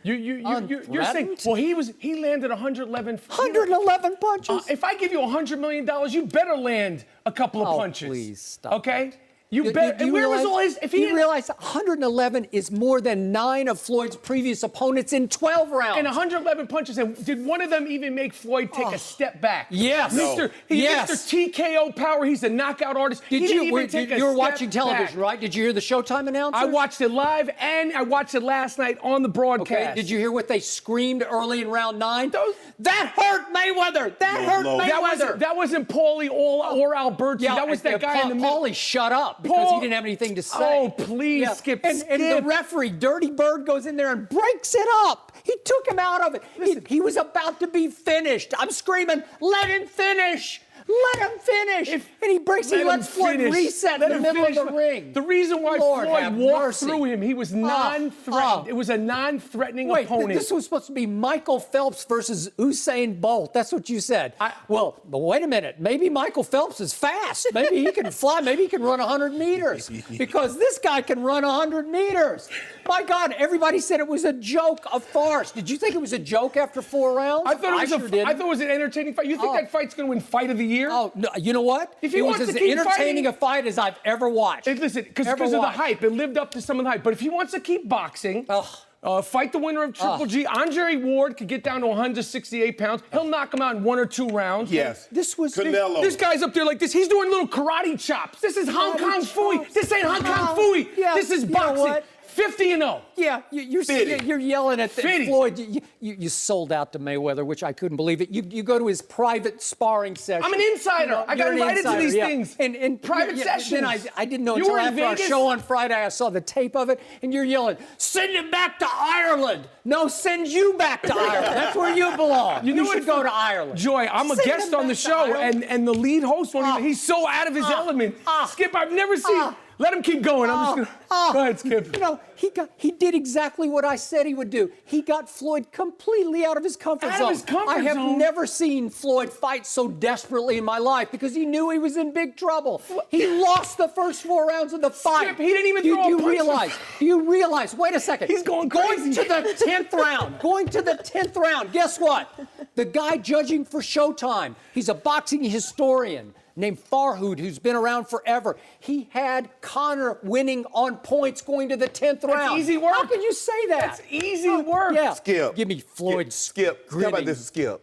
You're saying, unthreatened? well, he landed 111. 111 punches. If I give you $100 million, you better land a couple of punches. Please stop. Okay? You better. And where was all his? If he you realize 111 is more than 9 of Floyd's previous opponents in 12 rounds. and 111 punches, and did one of them even make Floyd take a step back? Yes. Mr. TKO power. He's a knockout artist. You were watching television, back. right? Did you hear the Showtime announcer? I watched it live, and I watched it last night on the broadcast. Okay. Did you hear what they screamed early in round 9? That hurt Mayweather. That hurt Mayweather. That wasn't Paulie or Alberti. Yeah, that was that guy in the middle. Paulie shut up because he didn't have anything to say. Oh, please, Skip. And the referee, Dirty Bird, goes in there and breaks it up. He took him out of it. He was about to be finished. I'm screaming, let him finish. Let him finish. And he breaks it. He lets Floyd reset in the middle of the ring. The reason why Lord Floyd have walked mercy. through him, he was non-threatened. It was a non-threatening opponent. This was supposed to be Michael Phelps versus Usain Bolt. That's what you said. But wait a minute. Maybe Michael Phelps is fast. Maybe he can fly. Maybe he can run 100 meters. Because this guy can run 100 meters. My God, everybody said it was a joke, a farce. Did you think it was a joke after 4 rounds? I thought it was an entertaining fight. You think that fight's going to win Fight of the Year? Oh, no, you know what? If he it was wants as to keep entertaining fighting, a fight as I've ever watched. Listen, because of the hype, it lived up to some of the hype. But if he wants to keep boxing, fight the winner of Triple G, Andre Ward could get down to 168 pounds. He'll knock him out in 1 or 2 rounds. Yes. Canelo. This guy's up there like this. He's doing little karate chops. This is Hong Kong Fooey. This ain't Hong Kong Fooey. Yeah, this is you know boxing. what? 50-0. Yeah, you're yelling at Floyd. You sold out to Mayweather, which I couldn't believe it. You go to his private sparring session. I'm an insider. I got invited to these things. And private sessions. Then I didn't know until after our show on Friday. I saw the tape of it, and you're yelling, "Send him back to Ireland!" No, send you back to Ireland. That's where you belong. You should go to Ireland. Joy, I'm a guest on the show, and the lead host he's so out of his element. Skip, I've never seen. Let him keep going. I'm just gonna go ahead, Skip. You know, he did exactly what I said he would do. He got Floyd completely out of his comfort zone. I have never seen Floyd fight so desperately in my life because he knew he was in big trouble. He lost the first 4 rounds of the fight. Skip, he didn't even throw a punch. Do you realize? Wait a second. He's going crazy. Going to the 10th round. Going to the 10th round. Guess what? The guy judging for Showtime, he's a boxing historian named Farhood, who's been around forever. He had Conor winning on points going to the 10th round. That's easy work. How can you say that? That's easy work. Yeah. Skip. Give me Floyd's Skip. How about this, Skip?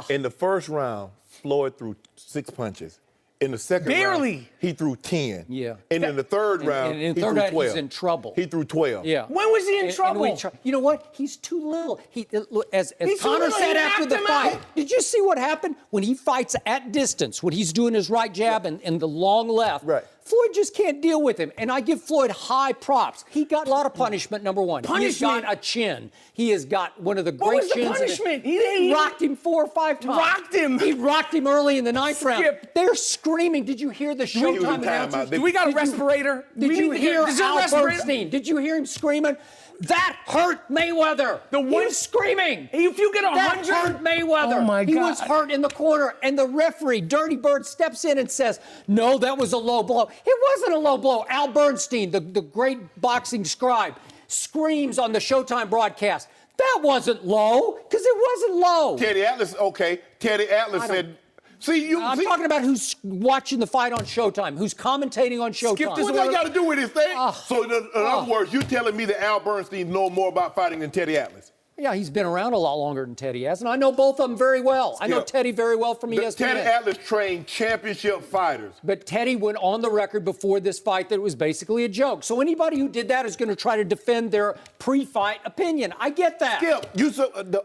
In the first round, Floyd threw 6 punches. In the second round, he threw 10. Yeah. And in the third round, in he third threw round, 12. he's in trouble. He threw 12. Yeah. When was he in trouble? You know what? He's too little. As Conor little, said he after knocked the him fight, out. did you see what happened when he fights at distance? When he's doing his right jab and the long left. Right. Floyd just can't deal with him, and I give Floyd high props. He got a lot of punishment, number one. He's got a chin. He has got one of the great was the chins. punishment? He rocked him 4 or 5 times. Rocked him? He rocked him early in the 9th round. They're screaming. Did you hear the Showtime announcers? Do we got a respirator? Did you hear Al Bernstein? Did you hear him screaming? That hurt Mayweather. He was screaming. If you get 100, that hurt Mayweather. Oh my God. He was hurt in the corner, and the referee, Dirty Bird, steps in and says, "No, that was a low blow." It wasn't a low blow. Al Bernstein, the great boxing scribe, screams on the Showtime broadcast, "That wasn't low," because it wasn't low. Teddy Atlas, okay. Teddy Atlas said. I'm talking about who's watching the fight on Showtime, who's commentating on Showtime. Skip, what that got to do with his thing? So, in other words, you're telling me that Al Bernstein knows more about fighting than Teddy Atlas? Yeah, he's been around a lot longer than Teddy has, and I know both of them very well. I know Teddy very well from ESPN. Teddy Atlas trained championship fighters. But Teddy went on the record before this fight that it was basically a joke. So anybody who did that is going to try to defend their pre-fight opinion. I get that. Skip,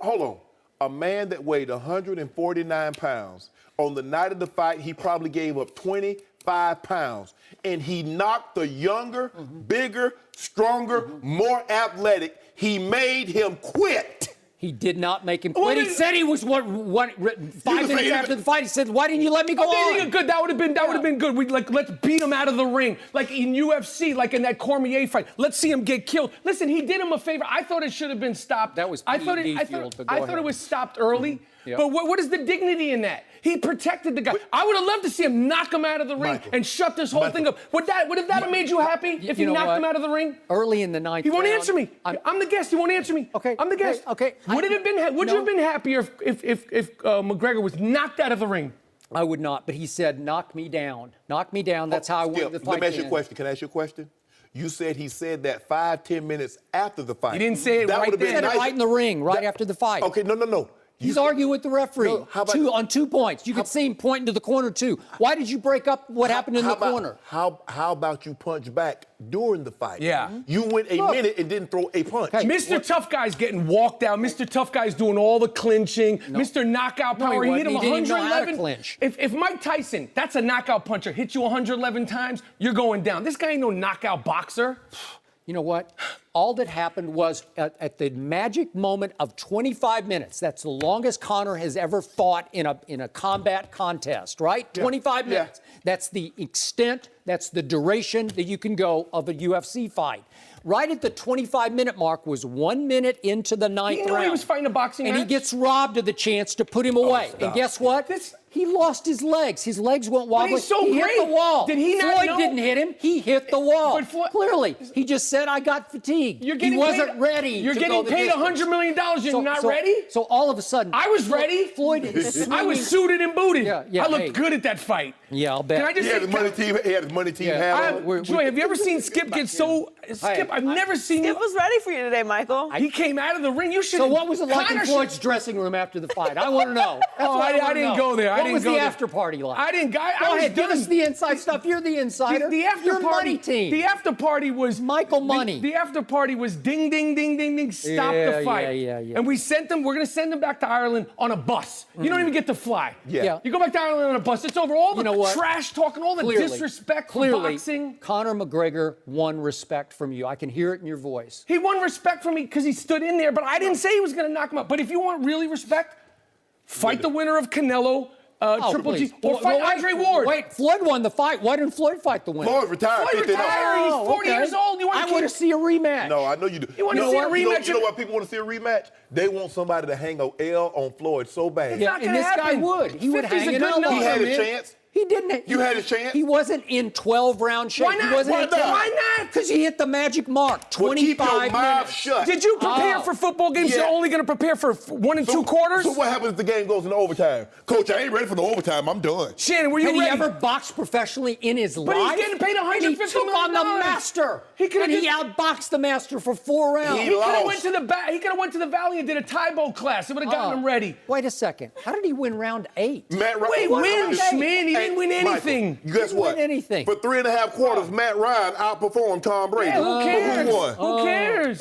hold on. A man that weighed 149 pounds, on the night of the fight, he probably gave up 25 pounds. And he knocked the younger, bigger, stronger, more athletic. He made him quit. He did not make him Well, quit. He then- said he was 5 minutes after the fight. He said, "Why didn't you let me go on?" Good. That would have been good. Let's beat him out of the ring, like in UFC, like in that Cormier fight. Let's see him get killed. Listen, he did him a favor. I thought it should have been stopped. That was I thought PED fueled, but go I thought ahead. it was stopped early. Yep. But what is the dignity in that? He protected the guy. I would have loved to see him knock him out of the ring Michael. and shut this whole thing up. Would that have made you happy if You he know knocked what? him out of the ring? Early in the ninth He won't round, answer me. I'm the guest. He won't answer me. Okay. I'm the guest. Okay. Would you have been happier if McGregor was knocked out of the ring? I would not, but he said, "Knock me down. Knock me down." That's how I wanted the fight Let me ask to you a end. question. Can I ask you a question? You said he said that 5-10 minutes after the fight. He didn't say it That right would've then. He been said it nice. right in the ring, right after the fight. Okay, no. He's arguing with the referee. No, how about- on 2 points. You could see him pointing to the corner too. Why did you break up what happened in the corner? How about you punch back during the fight? Yeah. You went a minute and didn't throw a punch. Okay. Mr. Tough Guy's getting walked out. Mr. Tough Guy's doing all the clinching. Mr. Knockout No, he Power, he hit wasn't. him He didn't even know how to 111. clinch. If Mike Tyson, that's a knockout puncher, hit you 111 times, you're going down. This guy ain't no knockout boxer. You know what? All that happened was at the magic moment of 25 minutes. That's the longest Conor has ever fought in a combat contest, right? 25 minutes. That's the extent, that's the duration that you can go of a UFC fight. Right at the 25-minute mark was 1 minute into the ninth You know round. he was fighting a boxing and match? he gets robbed of the chance to put him away. stop. And guess what? He lost his legs. His legs went wobbly. he's so he hit great. the wall. Did he not Floyd know? didn't hit him. He hit the wall. But Floyd- Clearly, he just said, "I got fatigued." You're He getting wasn't paid, ready. You're to getting go the paid distance. $100 million. You're not ready? So all of a sudden, I was ready. Floyd is swinging. I was suited and booted. Yeah, I looked hey. good at that fight. Yeah, I'll bet. Can I just He had say, his money team. He had his money team Yeah. hat on. Joy, have you ever seen Skip get so... Skip, I've never seen Skip you... was ready for you today, Michael. He came out of the ring. You should. So what was it like in Conor Floyd's dressing room after the fight? I want to know. That's Oh, what I wanna didn't know. go there. I What didn't was go the there. after party like? I didn't. I Go was ahead, give done. us the inside stuff. You're the insider. The after You're party money team. The after party was Michael Money. The after party was ding, ding, ding, ding, ding. Stop Yeah, the fight. yeah. And we sent them. We're gonna send them back to Ireland on a bus. You don't even get to fly. Yeah. You go back to Ireland on a bus. It's over. All the You know what? trash talking, all the disrespect for boxing. Conor McGregor won respect from you. I can hear it in your voice. He won respect from me because he stood in there. But I didn't say he was gonna knock him out. But if you want really respect, fight the winner of Canelo. Triple please. G. Or fight Andre Ward. Wait, Floyd won the fight. Why didn't Floyd fight the winner? Floyd retired. Floyd 50 and retired. up. He's 40 years old. You want I want to see a rematch. No, I know you do. You wanna know see a what? rematch? You know why people want to see a rematch? They want somebody to hang a L on Floyd so bad. Yeah, not and gonna this guy happen. would. He would 50's a hang an good elbow. number. He had man. a chance. He didn't. You had his chance? He wasn't in 12-round shape. Why not? He wasn't Why in 10. not? Why not? Because he hit the magic mark. Well, keep 25 your mouth minutes. shut. Did you prepare Oh. for football games? Yeah. You're only going to prepare for 1 and 2 quarters? So what happens if the game goes into overtime? Coach, I ain't ready for the overtime. I'm done. Shannon, were you Had he ready? ever boxed professionally in his But life? he's getting paid And he $150 took on the million. master. He could've and he just- outboxed the master for 4 rounds. He He could have lost. went to the He could have went to the Valley and did a Taibo class. It would have gotten him ready. Wait a second. How did he win round 8? Matt Ryan. Wait, wins, man. He Hey, didn't win anything. Michael, guess Didn't what? win anything. For 3.5 quarters, Matt Ryan outperformed Tom Brady. Yeah, who cares? Who won? Who cares?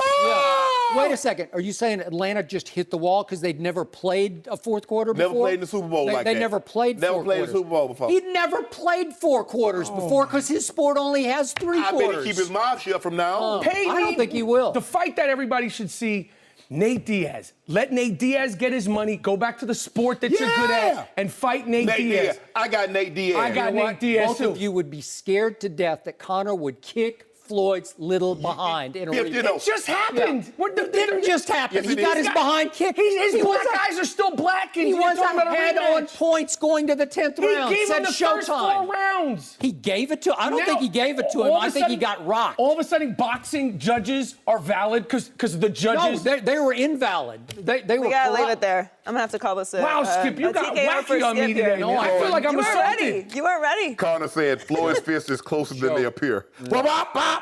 Wait a second. Are you saying Atlanta just hit the wall because they'd never played a fourth quarter before? Never played in the Super Bowl they, like they that. never played Never four played in quarters. the Super Bowl before. He'd never played 4 quarters before because his sport only has 3 I quarters. bet he keep his mouth shut from now on. Pay I me don't think he will. The fight that everybody should see, Nate Diaz. Let Nate Diaz get his money, go back to the sport that you're good Yeah. at, and fight Nate Nate Diaz. Diaz. I got Nate Diaz. I got You know Nate what? Diaz, Both too. of you would be scared to death that Conor would kick Floyd's little behind in a Yeah, rematch. you know. It just happened. Yeah. What It didn't just happen. Yes, He it got is. his behind kicked. His He black was eyes are still black, and He you're was talking about a ahead on rematch. points going to the 10th He round. gave Said him the first 4 showtime. rounds. He gave it to. I don't Now, think he gave it to him. all of I a think he sudden- got rocked. All of a sudden, boxing judges are valid because the No, judges. they were invalid. They were We gotta leave corrupt. it there. I'm gonna have to call this a Wow, Skip, you a got TKO for wacky on me Skip today. here. No, I feel like I'm You weren't assaulted. ready. You weren't ready. Connor said Floyd's fist is closer than they appear.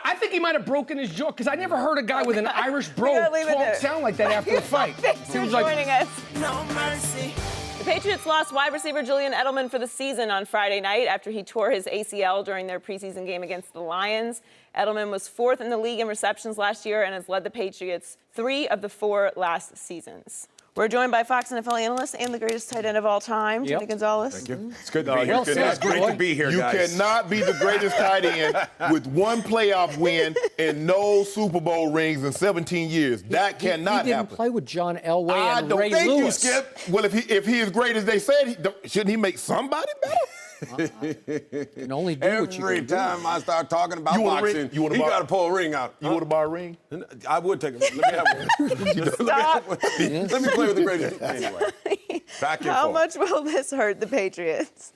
I think he might have broken his jaw because I never heard a guy with an Irish We gotta brogue leave it there. sound like that after a fight. Thanks for Seems like joining us. No mercy. The Patriots lost wide receiver Julian Edelman for the season on Friday night after he tore his ACL during their preseason game against the Lions. Edelman was 4th in the league in receptions last year and has led the Patriots 3 of the 4 last seasons. We're joined by Fox NFL analyst and the greatest tight end of all time, Tony Gonzalez. Thank you. It's good to be here. It's great to be here, you guys. cannot be the greatest tight end with one playoff win and no Super Bowl rings in 17 years. That cannot He didn't happen. play with John Elway I and don't Ray think Lewis. you, Skip. Well, if he is great as they said, shouldn't he make somebody better? You can only do what you Every can do. time I start talking about You want a ring? boxing, You want a he bar- got to pull a ring out. You want to buy a ring? I would take it. Let me have one. Stop. Let me play with the greatest. Anyway, back and How forth. much will this hurt the Patriots?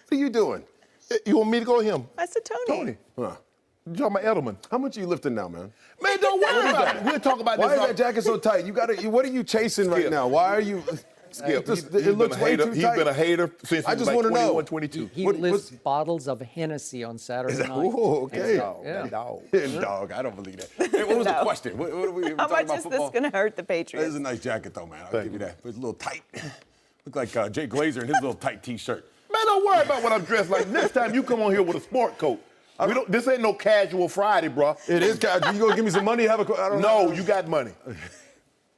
What are you doing? You want me to go him? I said Tony. Tony. Huh. You talking about Edelman? How much are you lifting now, man? Man, don't worry about it. We'll talk about Why this. is that jacket so tight? You got to. What are you chasing right now? Why are you? Skip, It looks way too He's tight. been a hater since I he was just like want to 21, know. 22. He lifts bottles of Hennessy on Saturday night. Oh, okay. Dog. Dog, I don't believe that. Hey, what was the question? What are we How talking much about is football? this going to hurt the This Patriots? is a nice jacket, though, man. I'll give you that. It's a little tight. Look like Jay Glazer in his little tight T-shirt. Man, don't worry about what I'm dressed like. Next time you come on here with a sport coat. This ain't no casual Friday, bro. It is casual. You gonna give me some money? I don't know. No, you got money.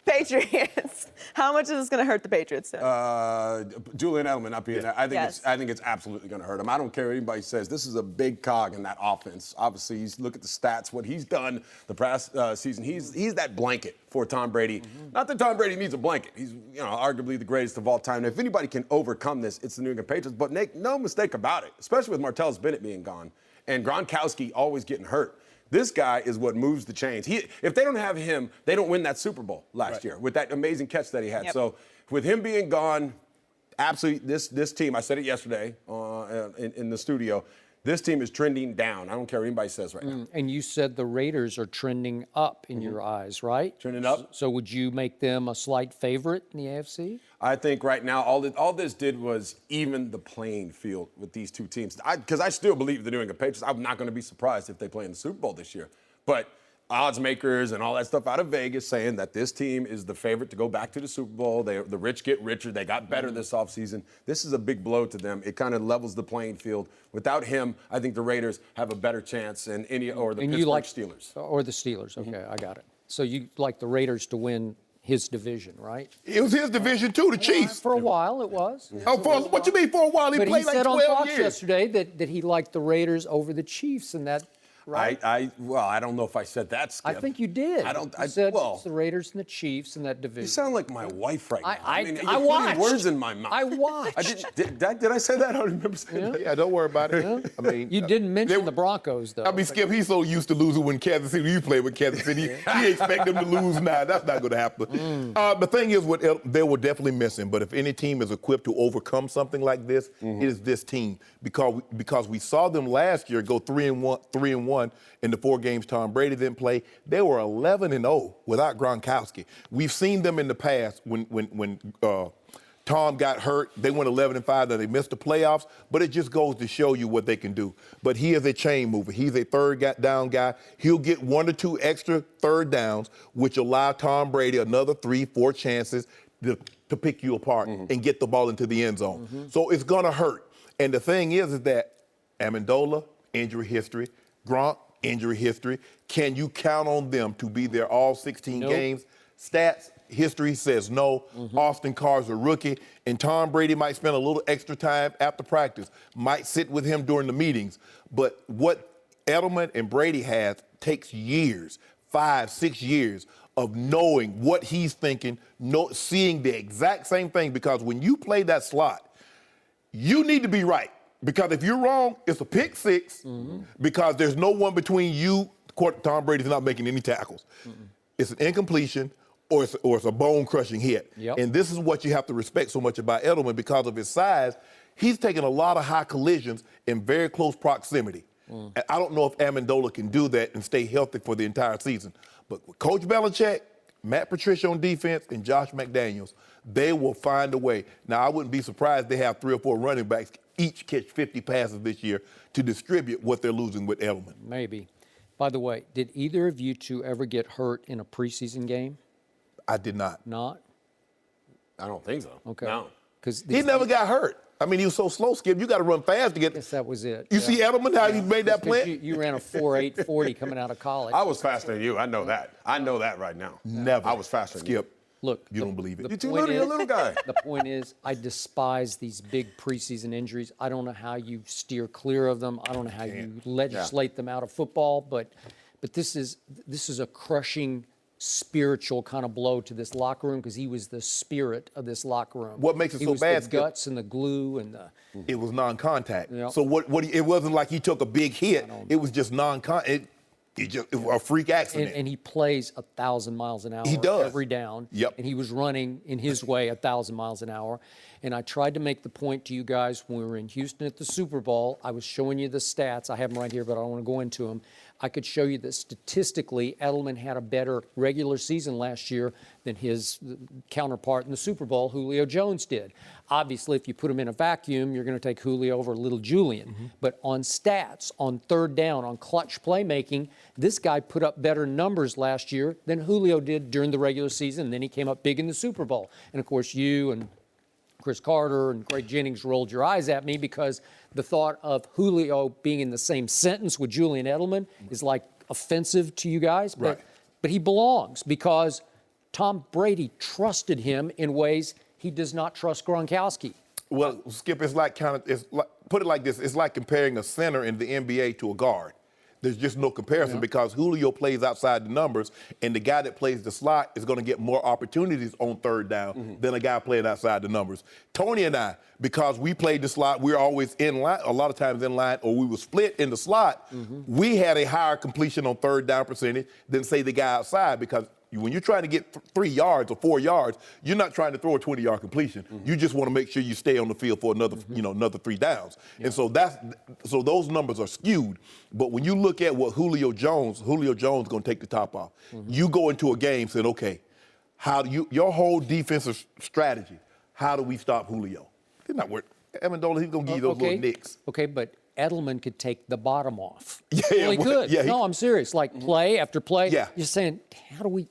Patriots. How much is this going to hurt the Patriots? Julian Edelman not being there. I think Yes. it's absolutely going to hurt him. I don't care what anybody says. This is a big cog in that offense. Obviously, you look at the stats, what he's done the past season. He's that blanket for Tom Brady. Not that Tom Brady needs a blanket. He's arguably the greatest of all time. And if anybody can overcome this, it's the New England Patriots. But make no mistake about it, especially with Martellus Bennett being gone and Gronkowski always getting hurt. This guy is what moves the chains. If they don't have him, they don't win that Super Bowl last year with that amazing catch that he had. Yep. So with him being gone, absolutely, this team, I said it yesterday in the studio, this team is trending down. I don't care what anybody says right now. And you said the Raiders are trending up in your eyes, right? Trending up. So would you make them a slight favorite in the AFC? I think right now all this did was even the playing field with these two teams. Because I still believe the New England Patriots. I'm not going to be surprised if they play in the Super Bowl this year. But odds makers and all that stuff out of Vegas saying that this team is the favorite to go back to the Super Bowl. The rich get richer. They got better this offseason. This is a big blow to them. It kind of levels the playing field. Without him, I think the Raiders have a better chance than the Pittsburgh Steelers. Or the Steelers. Okay, I got it. So you like the Raiders to win his division, right? It was his division too, the Chiefs. For a while, it was. What you mean for a while? He But played he like said 12 on Fox years. yesterday that he liked the Raiders over the Chiefs, and that. Right? I don't know if I said that, Skip. I think you did. You said it's the Raiders and the Chiefs in that division. You sound like my wife right now. I you're watched. putting words in my mouth. I watched. Did I say that? I don't remember saying that. Yeah, don't worry about it. I mean, You didn't mention the Broncos, though. I mean, Skip, he's so used to losing when Kansas City. You play with Kansas City. He expect them to lose now. That's not going to happen. The thing is, they will definitely miss him. But if any team is equipped to overcome something like this, it is this team because we saw them last year go 3-1 in the 4 games Tom Brady didn't play. They were 11-0 without Gronkowski. We've seen them in the past when Tom got hurt. They went 11-5, then they missed the playoffs. But it just goes to show you what they can do. But he is a chain mover. He's a third down guy. He'll get 1 or 2 extra third downs, which allow Tom Brady another 3-4 chances to pick you apart and get the ball into the end zone. So it's going to hurt. And the thing is that Amendola, injury history, Gronk, injury history. Can you count on them to be there all 16 games? Stats, history says no. Austin Carr's a rookie, and Tom Brady might spend a little extra time after practice, might sit with him during the meetings. But what Edelman and Brady have takes years, 5-6 years of knowing what he's thinking, seeing the exact same thing, because when you play that slot, you need to be right. Because if you're wrong, it's a pick six because there's no one between you. Tom Brady's not making any tackles. It's an incompletion or it's a bone-crushing hit. And this is what you have to respect so much about Edelman because of his size. He's taken a lot of high collisions in very close proximity. And I don't know if Amendola can do that and stay healthy for the entire season. But with Coach Belichick, Matt Patricia on defense, and Josh McDaniels, they will find a way. Now, I wouldn't be surprised they have 3 or 4 running backs each catch 50 passes this year to distribute what they're losing with Edelman. Maybe. By the way, did either of you two ever get hurt in a preseason game? I did not. Not? I don't think so. Okay. No. He never got hurt. I mean, he was so slow, Skip. You got to run fast to get. I guess that was it. You see Edelman, how he made that play? You ran a 4.8 40 coming out of college. I was faster than you. I know that. I know that right now. Never. I was faster than you. Skip. Look, You don't believe it. You're too little. You're a little guy. The point is, I despise these big preseason injuries. I don't know how you steer clear of them. I don't know how you legislate them out of football. But this is a crushing spiritual kind of blow to this locker room because he was the spirit of this locker room. What makes it he so was bad, the Skip? guts and the glue and the. It was non-contact. Yep. So it wasn't like he took a big hit. It was just non-contact. It was a freak accident. And he plays 1,000 miles an hour He does. every down. Yep. And he was running in his way 1,000 miles an hour. And I tried to make the point to you guys when we were in Houston at the Super Bowl. I was showing you the stats. I have them right here, but I don't want to go into them. I could show you that statistically, Edelman had a better regular season last year than his counterpart in the Super Bowl, Julio Jones, did. Obviously, if you put him in a vacuum, you're going to take Julio over little Julian. But on stats, on third down, on clutch playmaking, this guy put up better numbers last year than Julio did during the regular season. And then he came up big in the Super Bowl. And, of course, you and Chris Carter and Greg Jennings rolled your eyes at me because the thought of Julio being in the same sentence with Julian Edelman is like offensive to you guys. But he belongs because Tom Brady trusted him in ways he does not trust Gronkowski. Well, Skip, put it like this. It's like comparing a center in the NBA to a guard. There's just no comparison because Julio plays outside the numbers, and the guy that plays the slot is going to get more opportunities on third down than a guy playing outside the numbers. Tony and I, because we played the slot, we're always in line, a lot of times in line, or we were split in the slot, we had a higher completion on third down percentage than, say, the guy outside because when you're trying to get 3 yards or 4 yards, you're not trying to throw a 20-yard completion. You just want to make sure you stay on the field for another, another 3 downs. And so those numbers are skewed. But when you look at what Julio Jones going to take the top off. You go into a game saying, okay, your whole defensive strategy, how do we stop Julio? It's not worth. Amendola, he's going to give you those little nicks. Okay, but Edelman could take the bottom off. Yeah, well, he could. Yeah, no, I'm serious. Like play after play. Yeah. You're saying, how do we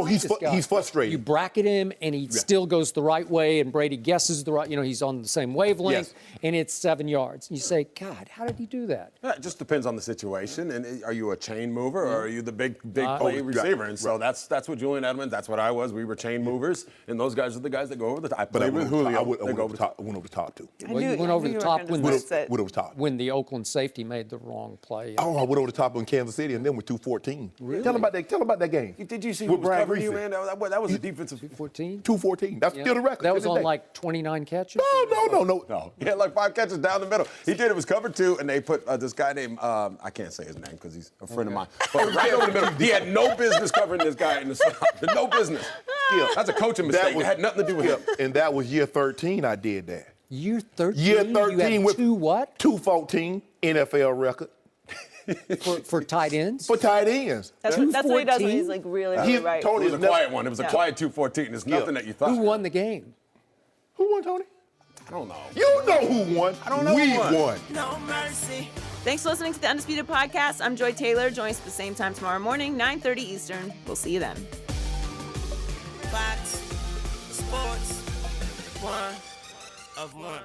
he's this guy? He's frustrated. You bracket him, and he still goes the right way, and Brady guesses the right. He's on the same wavelength, and it's 7 yards. You say, God, how did he do that? It just depends on the situation. And are you a chain mover or are you the big play receiver? And so that's what Julian Edelman. That's what I was. We were chain movers, and those guys are the guys that go over the top. I played with Julio. I went over the top too. Well, you went over the top when the Oakland safety made the wrong play. Oh, I went over the top in Kansas City and then with 214. Really? Tell them about that game. Did you see who was covering you, man? That was a defensive 214. 214. That's still the record. That was on like 29 catches. No. He had like 5 catches down the middle. He did. It was cover 2, and they put this guy named I can't say his name because he's a friend of mine. But right over the middle, he had no business covering this guy in the slot. No business. That's a coaching mistake. It had nothing to do with him. And that was year 13. I did that. Year 13. Year 13 with 214 NFL record. for tight ends? For tight ends. That's what he does when he's like really right. Tony was a quiet one. It was a quiet 214. It's nothing that you thought. Who won the game? Who won, Tony? I don't know. You know who won. I don't know we who won. No mercy. Thanks for listening to the Undisputed Podcast. I'm Joy Taylor. Join us at the same time tomorrow morning, 9:30 Eastern. We'll see you then. Fox Sports 1 of 1.